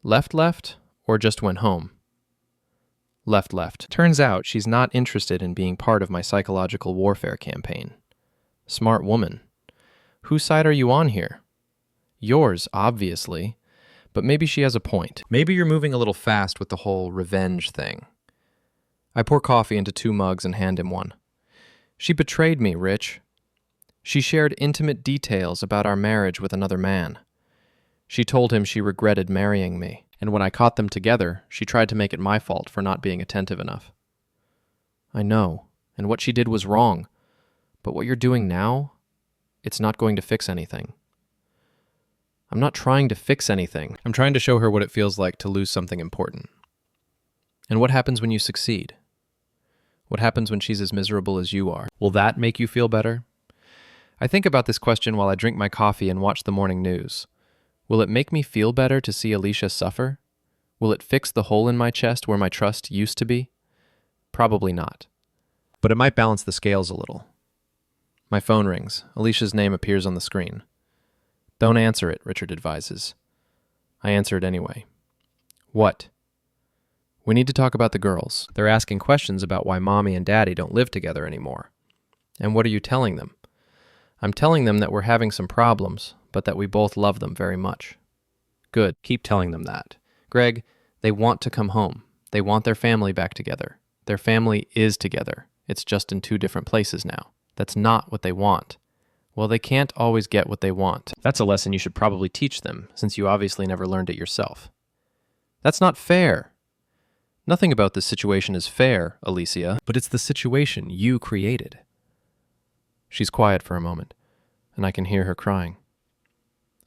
Left, or just went home? Left. Turns out she's not interested in being part of my psychological warfare campaign. Smart woman. Whose side are you on here? Yours, obviously. But maybe she has a point. Maybe you're moving a little fast with the whole revenge thing. I pour coffee into 2 mugs and hand him one. She betrayed me, Rich. She shared intimate details about our marriage with another man. She told him she regretted marrying me, and when I caught them together, she tried to make it my fault for not being attentive enough. I know, and what she did was wrong, but what you're doing now, it's not going to fix anything. I'm not trying to fix anything. I'm trying to show her what it feels like to lose something important. And what happens when you succeed? What happens when she's as miserable as you are? Will that make you feel better? I think about this question while I drink my coffee and watch the morning news. Will it make me feel better to see Alicia suffer? Will it fix the hole in my chest where my trust used to be? Probably not. But it might balance the scales a little. My phone rings. Alicia's name appears on the screen. Don't answer it, Richard advises. I answer it anyway. What? We need to talk about the girls. They're asking questions about why Mommy and Daddy don't live together anymore. And what are you telling them? I'm telling them that we're having some problems, but that we both love them very much. Good, keep telling them that. Greg, they want to come home. They want their family back together. Their family is together. It's just in 2 different places now. That's not what they want. Well, they can't always get what they want. That's a lesson you should probably teach them, since you obviously never learned it yourself. That's not fair. Nothing about this situation is fair, Alicia, but it's the situation you created. She's quiet for a moment, and I can hear her crying.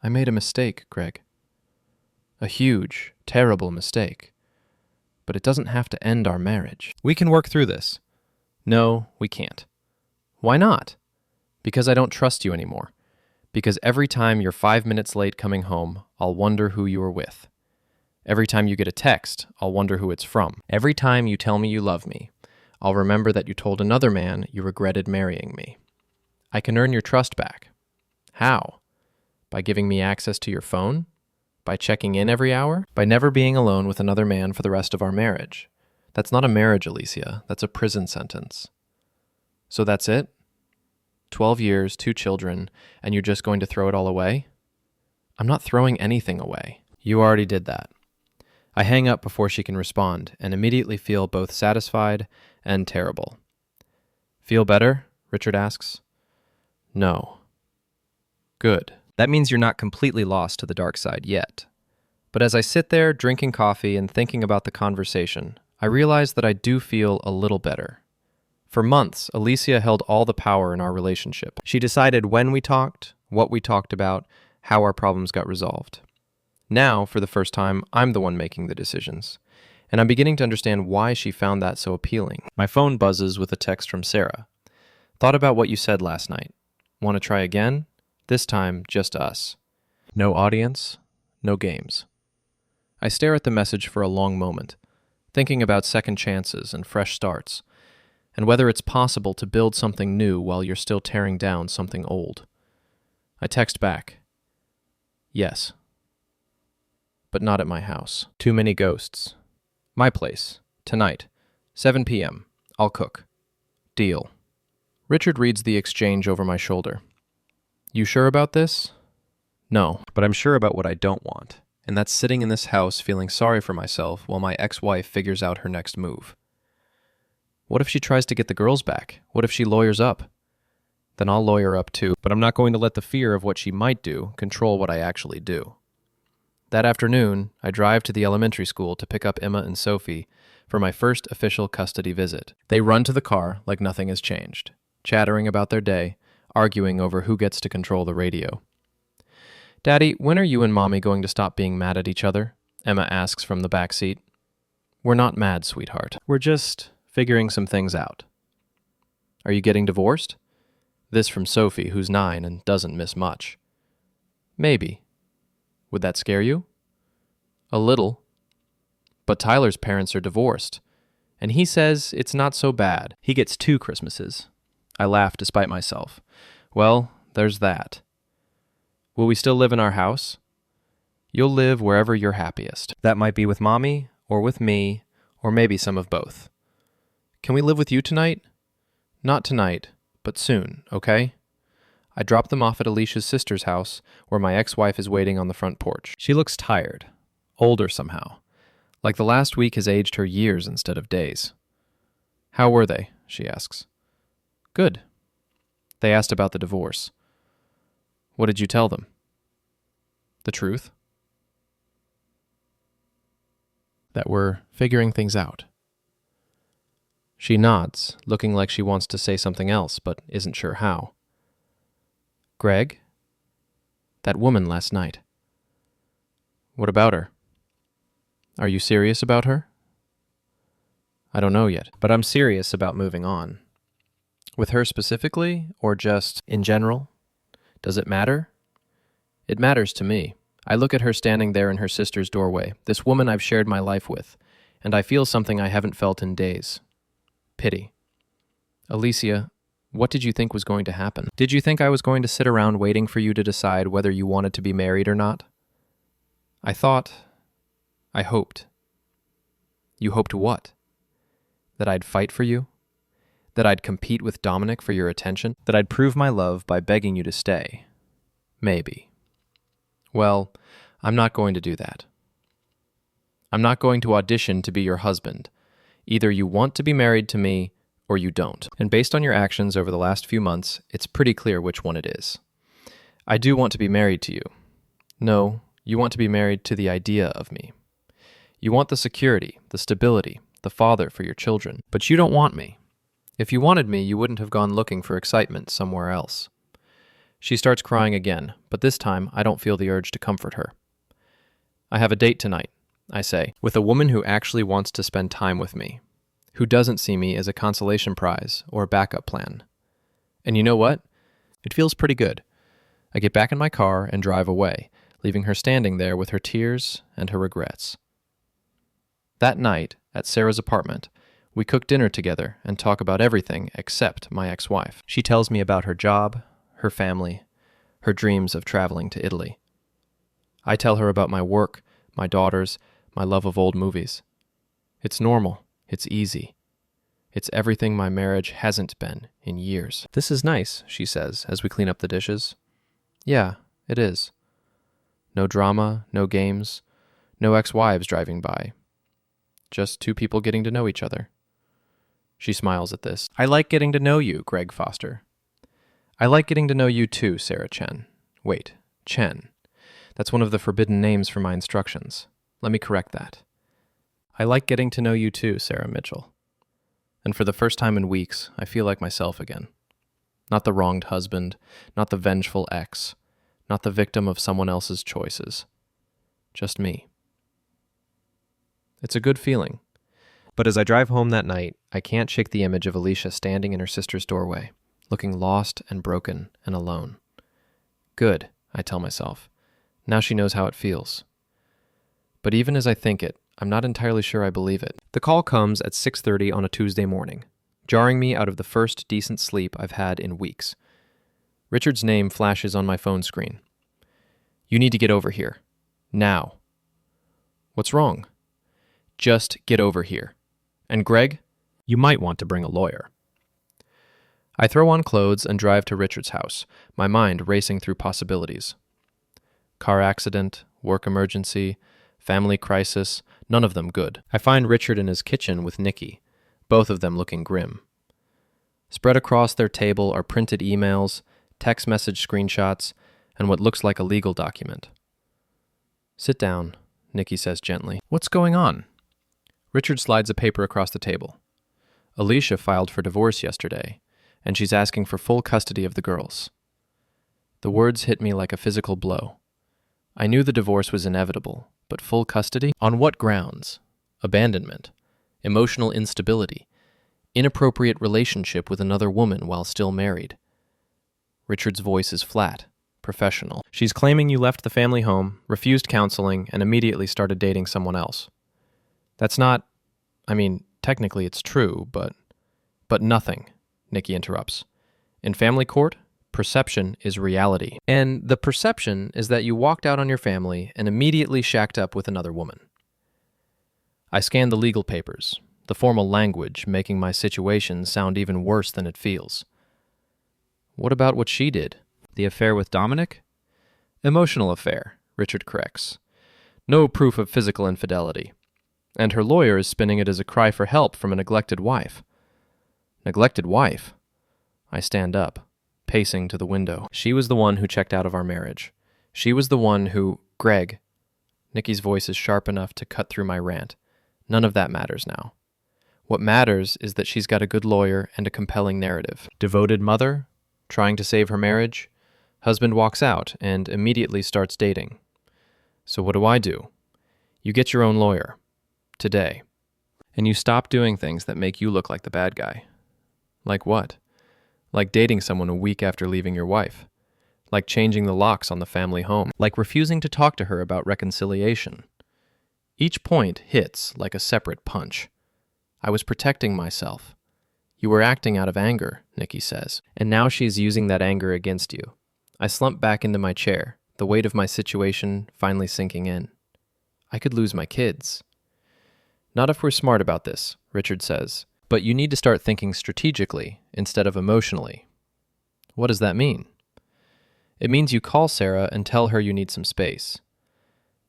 I made a mistake, Greg. A huge, terrible mistake. But it doesn't have to end our marriage. We can work through this. No, we can't. Why not? Because I don't trust you anymore. Because every time you're 5 minutes late coming home, I'll wonder who you were with. Every time you get a text, I'll wonder who it's from. Every time you tell me you love me, I'll remember that you told another man you regretted marrying me. I can earn your trust back. How? By giving me access to your phone? By checking in every hour? By never being alone with another man for the rest of our marriage? That's not a marriage, Alicia. That's a prison sentence. So that's it? 12 years, 2 children, and you're just going to throw it all away? I'm not throwing anything away. You already did that. I hang up before she can respond and immediately feel both satisfied and terrible. Feel better? Richard asks. No. Good. That means you're not completely lost to the dark side yet. But as I sit there drinking coffee and thinking about the conversation, I realize that I do feel a little better. For months, Alicia held all the power in our relationship. She decided when we talked, what we talked about, how our problems got resolved. Now, for the first time, I'm the one making the decisions. And I'm beginning to understand why she found that so appealing. My phone buzzes with a text from Sarah. Thought about what you said last night. Want to try again? This time, just us. No audience, no games. I stare at the message for a long moment, thinking about second chances and fresh starts, and whether it's possible to build something new while you're still tearing down something old. I text back. Yes. But not at my house. Too many ghosts. My place. Tonight. 7 p.m. I'll cook. Deal. Richard reads the exchange over my shoulder. You sure about this? No, but I'm sure about what I don't want, and that's sitting in this house feeling sorry for myself while my ex-wife figures out her next move. What if she tries to get the girls back? What if she lawyers up? then I'll lawyer up too, but I'm not going to let the fear of what she might do control what I actually do. That afternoon, I drive to the elementary school to pick up Emma and Sophie for my first official custody visit. They run to the car like nothing has changed, chattering about their day, arguing over who gets to control the radio. "Daddy, when are you and Mommy going to stop being mad at each other?" Emma asks from the back seat. "We're not mad, sweetheart. We're just figuring some things out." "Are you getting divorced?" This from Sophie, who's 9 and doesn't miss much. "Maybe. Would that scare you?" "A little. But Tyler's parents are divorced, and he says it's not so bad. He gets 2 Christmases." I laugh despite myself. "Well, there's that. Will we still live in our house?" "You'll live wherever you're happiest. That might be with Mommy, or with me, or maybe some of both." "Can we live with you tonight?" "Not tonight, but soon, okay?" I drop them off at Alicia's sister's house, where my ex-wife is waiting on the front porch. She looks tired, older somehow, like the last week has aged her years instead of days. "How were they?" she asks. "Good." They asked about the divorce. "What did you tell them?" "The truth. That we're figuring things out." She nods, looking like she wants to say something else, but isn't sure how. "Greg? That woman last night. What about her? Are you serious about her?" "I don't know yet, but I'm serious about moving on." "With her specifically, or just in general? Does it matter?" "It matters to me. I look at her standing there in her sister's doorway, this woman I've shared my life with, and I feel something I haven't felt in days. Pity. Alicia, what did you think was going to happen? Did you think I was going to sit around waiting for you to decide whether you wanted to be married or not? I hoped. You hoped what? That I'd fight for you? That I'd compete with Dominic for your attention? That I'd prove my love by begging you to stay? Maybe. Well, I'm not going to do that. I'm not going to audition to be your husband. Either you want to be married to me, or you don't. And based on your actions over the last few months, it's pretty clear which one it is. I do want to be married to you. No, you want to be married to the idea of me. You want the security, the stability, the father for your children. But you don't want me. If you wanted me, you wouldn't have gone looking for excitement somewhere else." She starts crying again, but this time I don't feel the urge to comfort her. "I have a date tonight," I say, "with a woman who actually wants to spend time with me, who doesn't see me as a consolation prize or a backup plan. And you know what? It feels pretty good." I get back in my car and drive away, leaving her standing there with her tears and her regrets. That night, at Sarah's apartment, we cook dinner together and talk about everything except my ex-wife. She tells me about her job, her family, her dreams of traveling to Italy. I tell her about my work, my daughters, my love of old movies. It's normal. It's easy. It's everything my marriage hasn't been in years. "This is nice," she says as we clean up the dishes. "Yeah, it is. No drama, no games, no ex-wives driving by. Just 2 people getting to know each other." She smiles at this. "I like getting to know you, Greg Foster." "I like getting to know you too, Sarah Chen." Wait, Chen. That's one of the forbidden names for my instructions. Let me correct that. "I like getting to know you too, Sarah Mitchell." And for the first time in weeks, I feel like myself again. Not the wronged husband, not the vengeful ex, not the victim of someone else's choices. Just me. It's a good feeling. But as I drive home that night, I can't shake the image of Alicia standing in her sister's doorway, looking lost and broken and alone. Good, I tell myself. Now she knows how it feels. But even as I think it, I'm not entirely sure I believe it. The call comes at 6:30 on a Tuesday morning, jarring me out of the first decent sleep I've had in weeks. Richard's name flashes on my phone screen. "You need to get over here. Now." "What's wrong?" "Just get over here. And Greg, you might want to bring a lawyer." I throw on clothes and drive to Richard's house, my mind racing through possibilities. Car accident, work emergency, family crisis, none of them good. I find Richard in his kitchen with Nikki, both of them looking grim. Spread across their table are printed emails, text message screenshots, and what looks like a legal document. Sit down, Nikki says gently. What's going on? Richard slides a paper across the table. Alicia filed for divorce yesterday, and she's asking for full custody of the girls. The words hit me like a physical blow. I knew the divorce was inevitable, but full custody? On what grounds? Abandonment, emotional instability, inappropriate relationship with another woman while still married. Richard's voice is flat, professional. She's claiming you left the family home, refused counseling, and immediately started dating someone else. That's not, technically it's true, but nothing, Nikki interrupts. In family court, perception is reality. And the perception is that you walked out on your family and immediately shacked up with another woman. I scanned the legal papers, the formal language making my situation sound even worse than it feels. What about what she did? The affair with Dominic? Emotional affair, Richard corrects. No proof of physical infidelity. And her lawyer is spinning it as a cry for help from a neglected wife. Neglected wife? I stand up, pacing to the window. She was the one who checked out of our marriage. She was the one who... Greg. Nikki's voice is sharp enough to cut through my rant. None of that matters now. What matters is that she's got a good lawyer and a compelling narrative. Devoted mother, trying to save her marriage. Husband walks out and immediately starts dating. So what do? You get your own lawyer. Today. And you stop doing things that make you look like the bad guy. Like what? Like dating someone a week after leaving your wife. Like changing the locks on the family home. Like refusing to talk to her about reconciliation. Each point hits like a separate punch. I was protecting myself. You were acting out of anger, Nikki says, and now she's using that anger against you. I slump back into my chair, the weight of my situation finally sinking in. I could lose my kids. Not if we're smart about this, Richard says, but you need to start thinking strategically instead of emotionally. What does that mean? It means you call Sarah and tell her you need some space.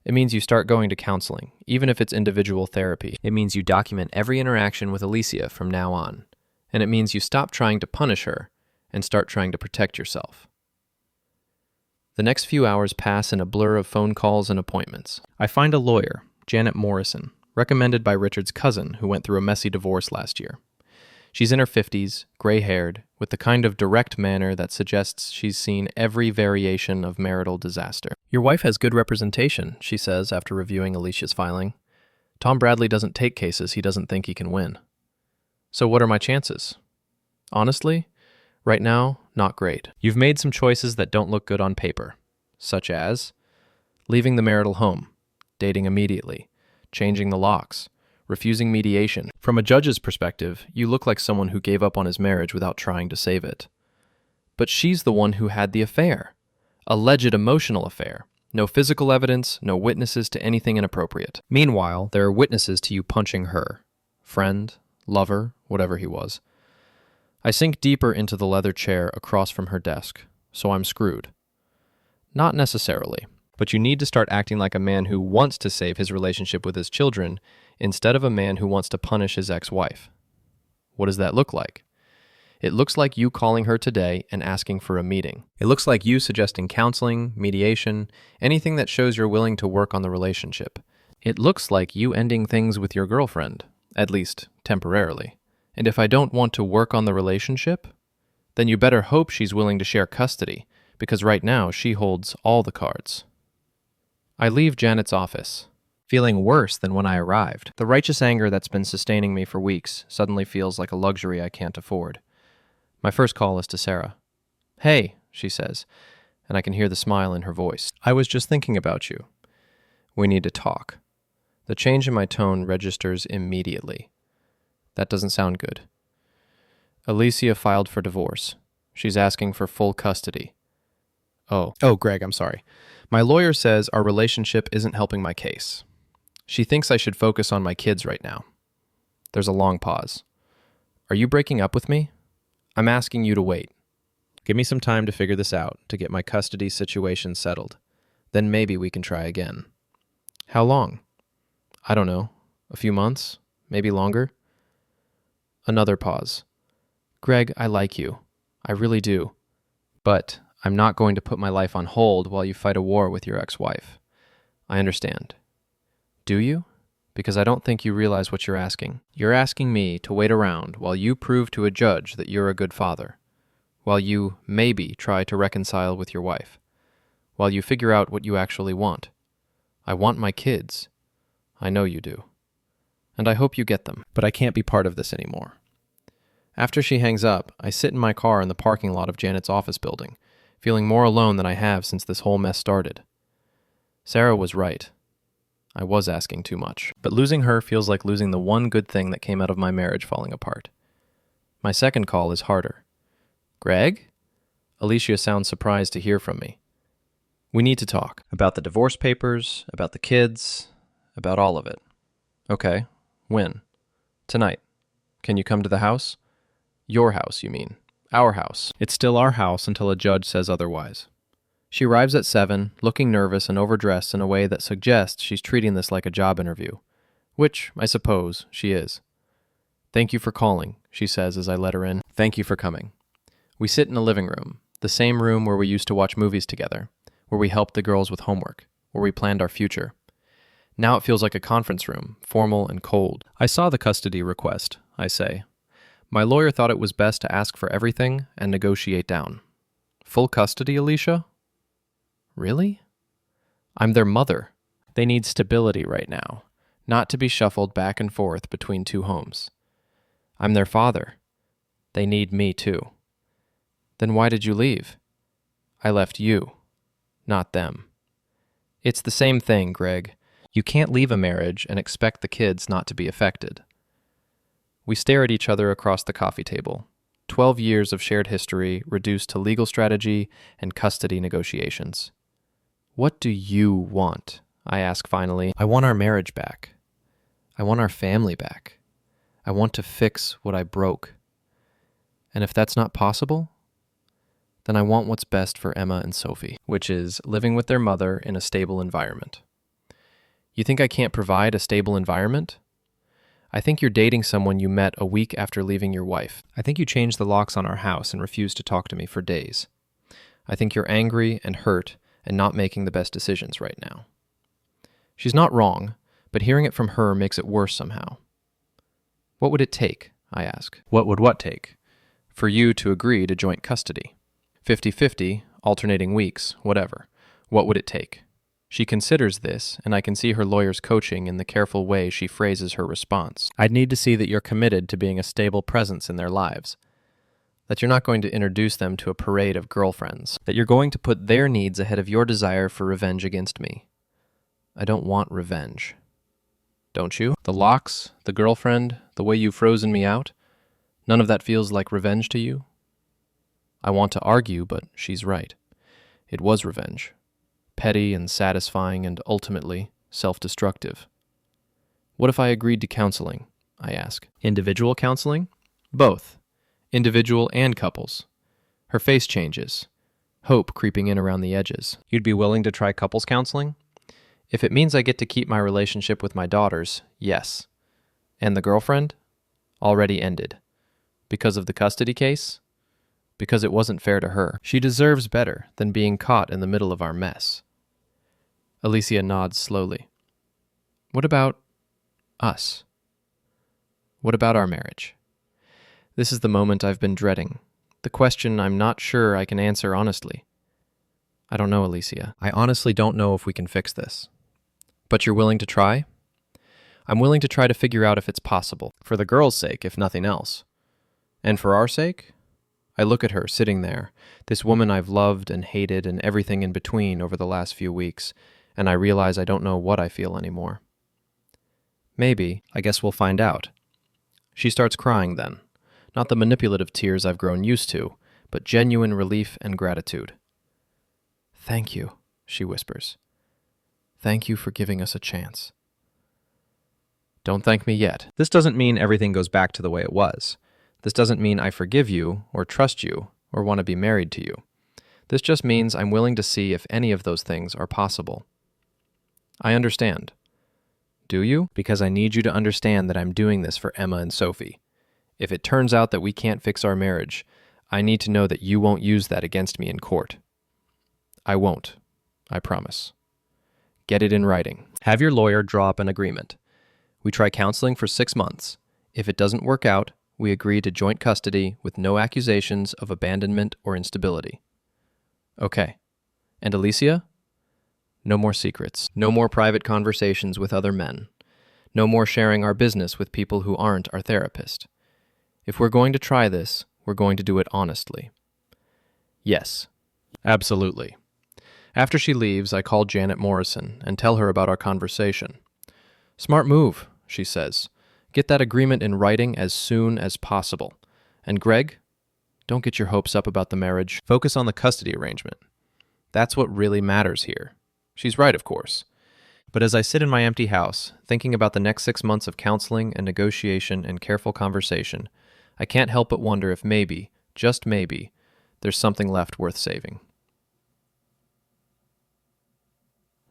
It means you start going to counseling, even if it's individual therapy. It means you document every interaction with Alicia from now on. And it means you stop trying to punish her and start trying to protect yourself. The next few hours pass in a blur of phone calls and appointments. I find a lawyer, Janet Morrison, recommended by Richard's cousin who went through a messy divorce last year. She's in her 50s, gray-haired, with the kind of direct manner that suggests she's seen every variation of marital disaster. Your wife has good representation, she says after reviewing Alicia's filing. Tom Bradley doesn't take cases he doesn't think he can win. So what are my chances? Honestly, right now, not great. You've made some choices that don't look good on paper, such as leaving the marital home, dating immediately, changing the locks, refusing mediation. From a judge's perspective, you look like someone who gave up on his marriage without trying to save it. But she's the one who had the affair. Alleged emotional affair. No physical evidence, no witnesses to anything inappropriate. Meanwhile, there are witnesses to you punching her. Friend, lover, whatever he was. I sink deeper into the leather chair across from her desk, so I'm screwed. Not necessarily. But you need to start acting like a man who wants to save his relationship with his children instead of a man who wants to punish his ex-wife. What does that look like? It looks like you calling her today and asking for a meeting. It looks like you suggesting counseling, mediation, anything that shows you're willing to work on the relationship. It looks like you ending things with your girlfriend, at least temporarily. And if I don't want to work on the relationship, then you better hope she's willing to share custody, because right now she holds all the cards. I leave Janet's office, feeling worse than when I arrived. The righteous anger that's been sustaining me for weeks suddenly feels like a luxury I can't afford. My first call is to Sarah. "Hey," she says, and I can hear the smile in her voice. "I was just thinking about you. We need to talk." The change in my tone registers immediately. That doesn't sound good. Alicia filed for divorce. She's asking for full custody. Oh, Greg, I'm sorry. My lawyer says our relationship isn't helping my case. She thinks I should focus on my kids right now. There's a long pause. Are you breaking up with me? I'm asking you to wait. Give me some time to figure this out, to get my custody situation settled. Then maybe we can try again. How long? I don't know. A few months? Maybe longer? Another pause. Greg, I like you. I really do. But I'm not going to put my life on hold while you fight a war with your ex-wife. I understand. Do you? Because I don't think you realize what you're asking. You're asking me to wait around while you prove to a judge that you're a good father, while you maybe try to reconcile with your wife, while you figure out what you actually want. I want my kids. I know you do. And I hope you get them. But I can't be part of this anymore. After she hangs up, I sit in my car in the parking lot of Janet's office building, feeling more alone than I have since this whole mess started. Sarah was right. I was asking too much. But losing her feels like losing the one good thing that came out of my marriage falling apart. My second call is harder. Greg? Alicia sounds surprised to hear from me. We need to talk. About the divorce papers, about the kids, about all of it. Okay. When? Tonight. Can you come to the house? Your house, you mean. Our house. It's still our house until a judge says otherwise. She arrives at 7, looking nervous and overdressed in a way that suggests she's treating this like a job interview, which, I suppose, she is. Thank you for calling, she says as I let her in. Thank you for coming. We sit in a living room, the same room where we used to watch movies together, where we helped the girls with homework, where we planned our future. Now it feels like a conference room, formal and cold. I saw the custody request, I say. My lawyer thought it was best to ask for everything and negotiate down. Full custody, Alicia? Really? I'm their mother. They need stability right now, not to be shuffled back and forth between two homes. I'm their father. They need me too. Then why did you leave? I left you, not them. It's the same thing, Greg. You can't leave a marriage and expect the kids not to be affected. We stare at each other across the coffee table. 12 years of shared history reduced to legal strategy and custody negotiations. What do you want? I ask finally. I want our marriage back. I want our family back. I want to fix what I broke. And if that's not possible, then I want what's best for Emma and Sophie, which is living with their mother in a stable environment. You think I can't provide a stable environment? I think you're dating someone you met a week after leaving your wife. I think you changed the locks on our house and refused to talk to me for days. I think you're angry and hurt and not making the best decisions right now. She's not wrong, but hearing it from her makes it worse somehow. What would it take, I ask. What would what take? For you to agree to joint custody. 50-50, alternating weeks, whatever. What would it take? She considers this, and I can see her lawyer's coaching in the careful way she phrases her response. I'd need to see that you're committed to being a stable presence in their lives. That you're not going to introduce them to a parade of girlfriends. That you're going to put their needs ahead of your desire for revenge against me. I don't want revenge. Don't you? The locks, the girlfriend, the way you've frozen me out, none of that feels like revenge to you? I want to argue, but she's right. It was revenge. Petty and satisfying and ultimately self-destructive. What if I agreed to counseling? I ask. Individual counseling? Both. Individual and couples. Her face changes. Hope creeping in around the edges. You'd be willing to try couples counseling? If it means I get to keep my relationship with my daughters, yes. And the girlfriend? Already ended. Because of the custody case? Because it wasn't fair to her. She deserves better than being caught in the middle of our mess. Alicia nods slowly. What about us? What about our marriage? This is the moment I've been dreading. The question I'm not sure I can answer honestly. I don't know, Alicia. I honestly don't know if we can fix this. But you're willing to try? I'm willing to try to figure out if it's possible. For the girl's sake, if nothing else. And for our sake? I look at her sitting there, this woman I've loved and hated and everything in between over the last few weeks, and I realize I don't know what I feel anymore. Maybe, I guess we'll find out. She starts crying then. Not the manipulative tears I've grown used to, but genuine relief and gratitude. Thank you, she whispers. Thank you for giving us a chance. Don't thank me yet. This doesn't mean everything goes back to the way it was. This doesn't mean I forgive you, or trust you, or want to be married to you. This just means I'm willing to see if any of those things are possible. I understand. Do you? Because I need you to understand that I'm doing this for Emma and Sophie. If it turns out that we can't fix our marriage, I need to know that you won't use that against me in court. I won't. I promise. Get it in writing. Have your lawyer draw up an agreement. We try counseling for 6 months. If it doesn't work out, we agree to joint custody with no accusations of abandonment or instability. Okay. And Alicia? No more secrets. No more private conversations with other men. No more sharing our business with people who aren't our therapist. If we're going to try this, we're going to do it honestly. Yes. Absolutely. After she leaves, I call Janet Morrison and tell her about our conversation. Smart move, she says. Get that agreement in writing as soon as possible. And Greg, don't get your hopes up about the marriage. Focus on the custody arrangement. That's what really matters here. She's right, of course. But as I sit in my empty house, thinking about the next 6 months of counseling and negotiation and careful conversation, I can't help but wonder if maybe, just maybe, there's something left worth saving.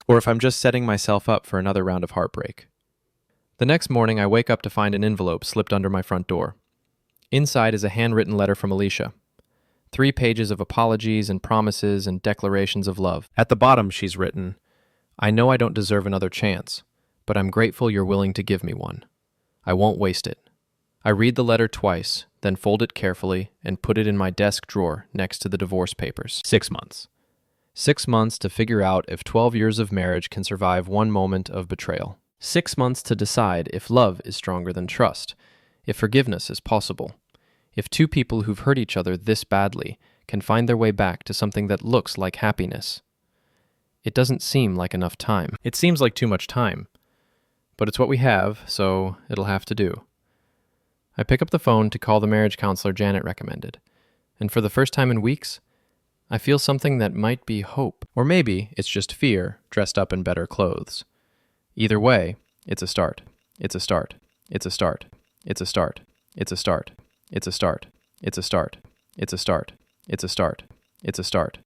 Or if I'm just setting myself up for another round of heartbreak. The next morning, I wake up to find an envelope slipped under my front door. Inside is a handwritten letter from Alicia. 3 pages of apologies and promises and declarations of love. At the bottom, she's written, I know I don't deserve another chance, but I'm grateful you're willing to give me one. I won't waste it. I read the letter twice, then fold it carefully and put it in my desk drawer next to the divorce papers. 6 months. 6 months to figure out if 12 years of marriage can survive one moment of betrayal. 6 months to decide if love is stronger than trust, if forgiveness is possible, if 2 people who've hurt each other this badly can find their way back to something that looks like happiness. It doesn't seem like enough time. It seems like too much time. But it's what we have, so it'll have to do. I pick up the phone to call the marriage counselor Janet recommended, and for the first time in weeks, I feel something that might be hope. Or maybe it's just fear dressed up in better clothes. Either way, it's a start. It's a start. It's a start. It's a start. It's a start. It's a start. It's a start. It's a start. It's a start. It's a start.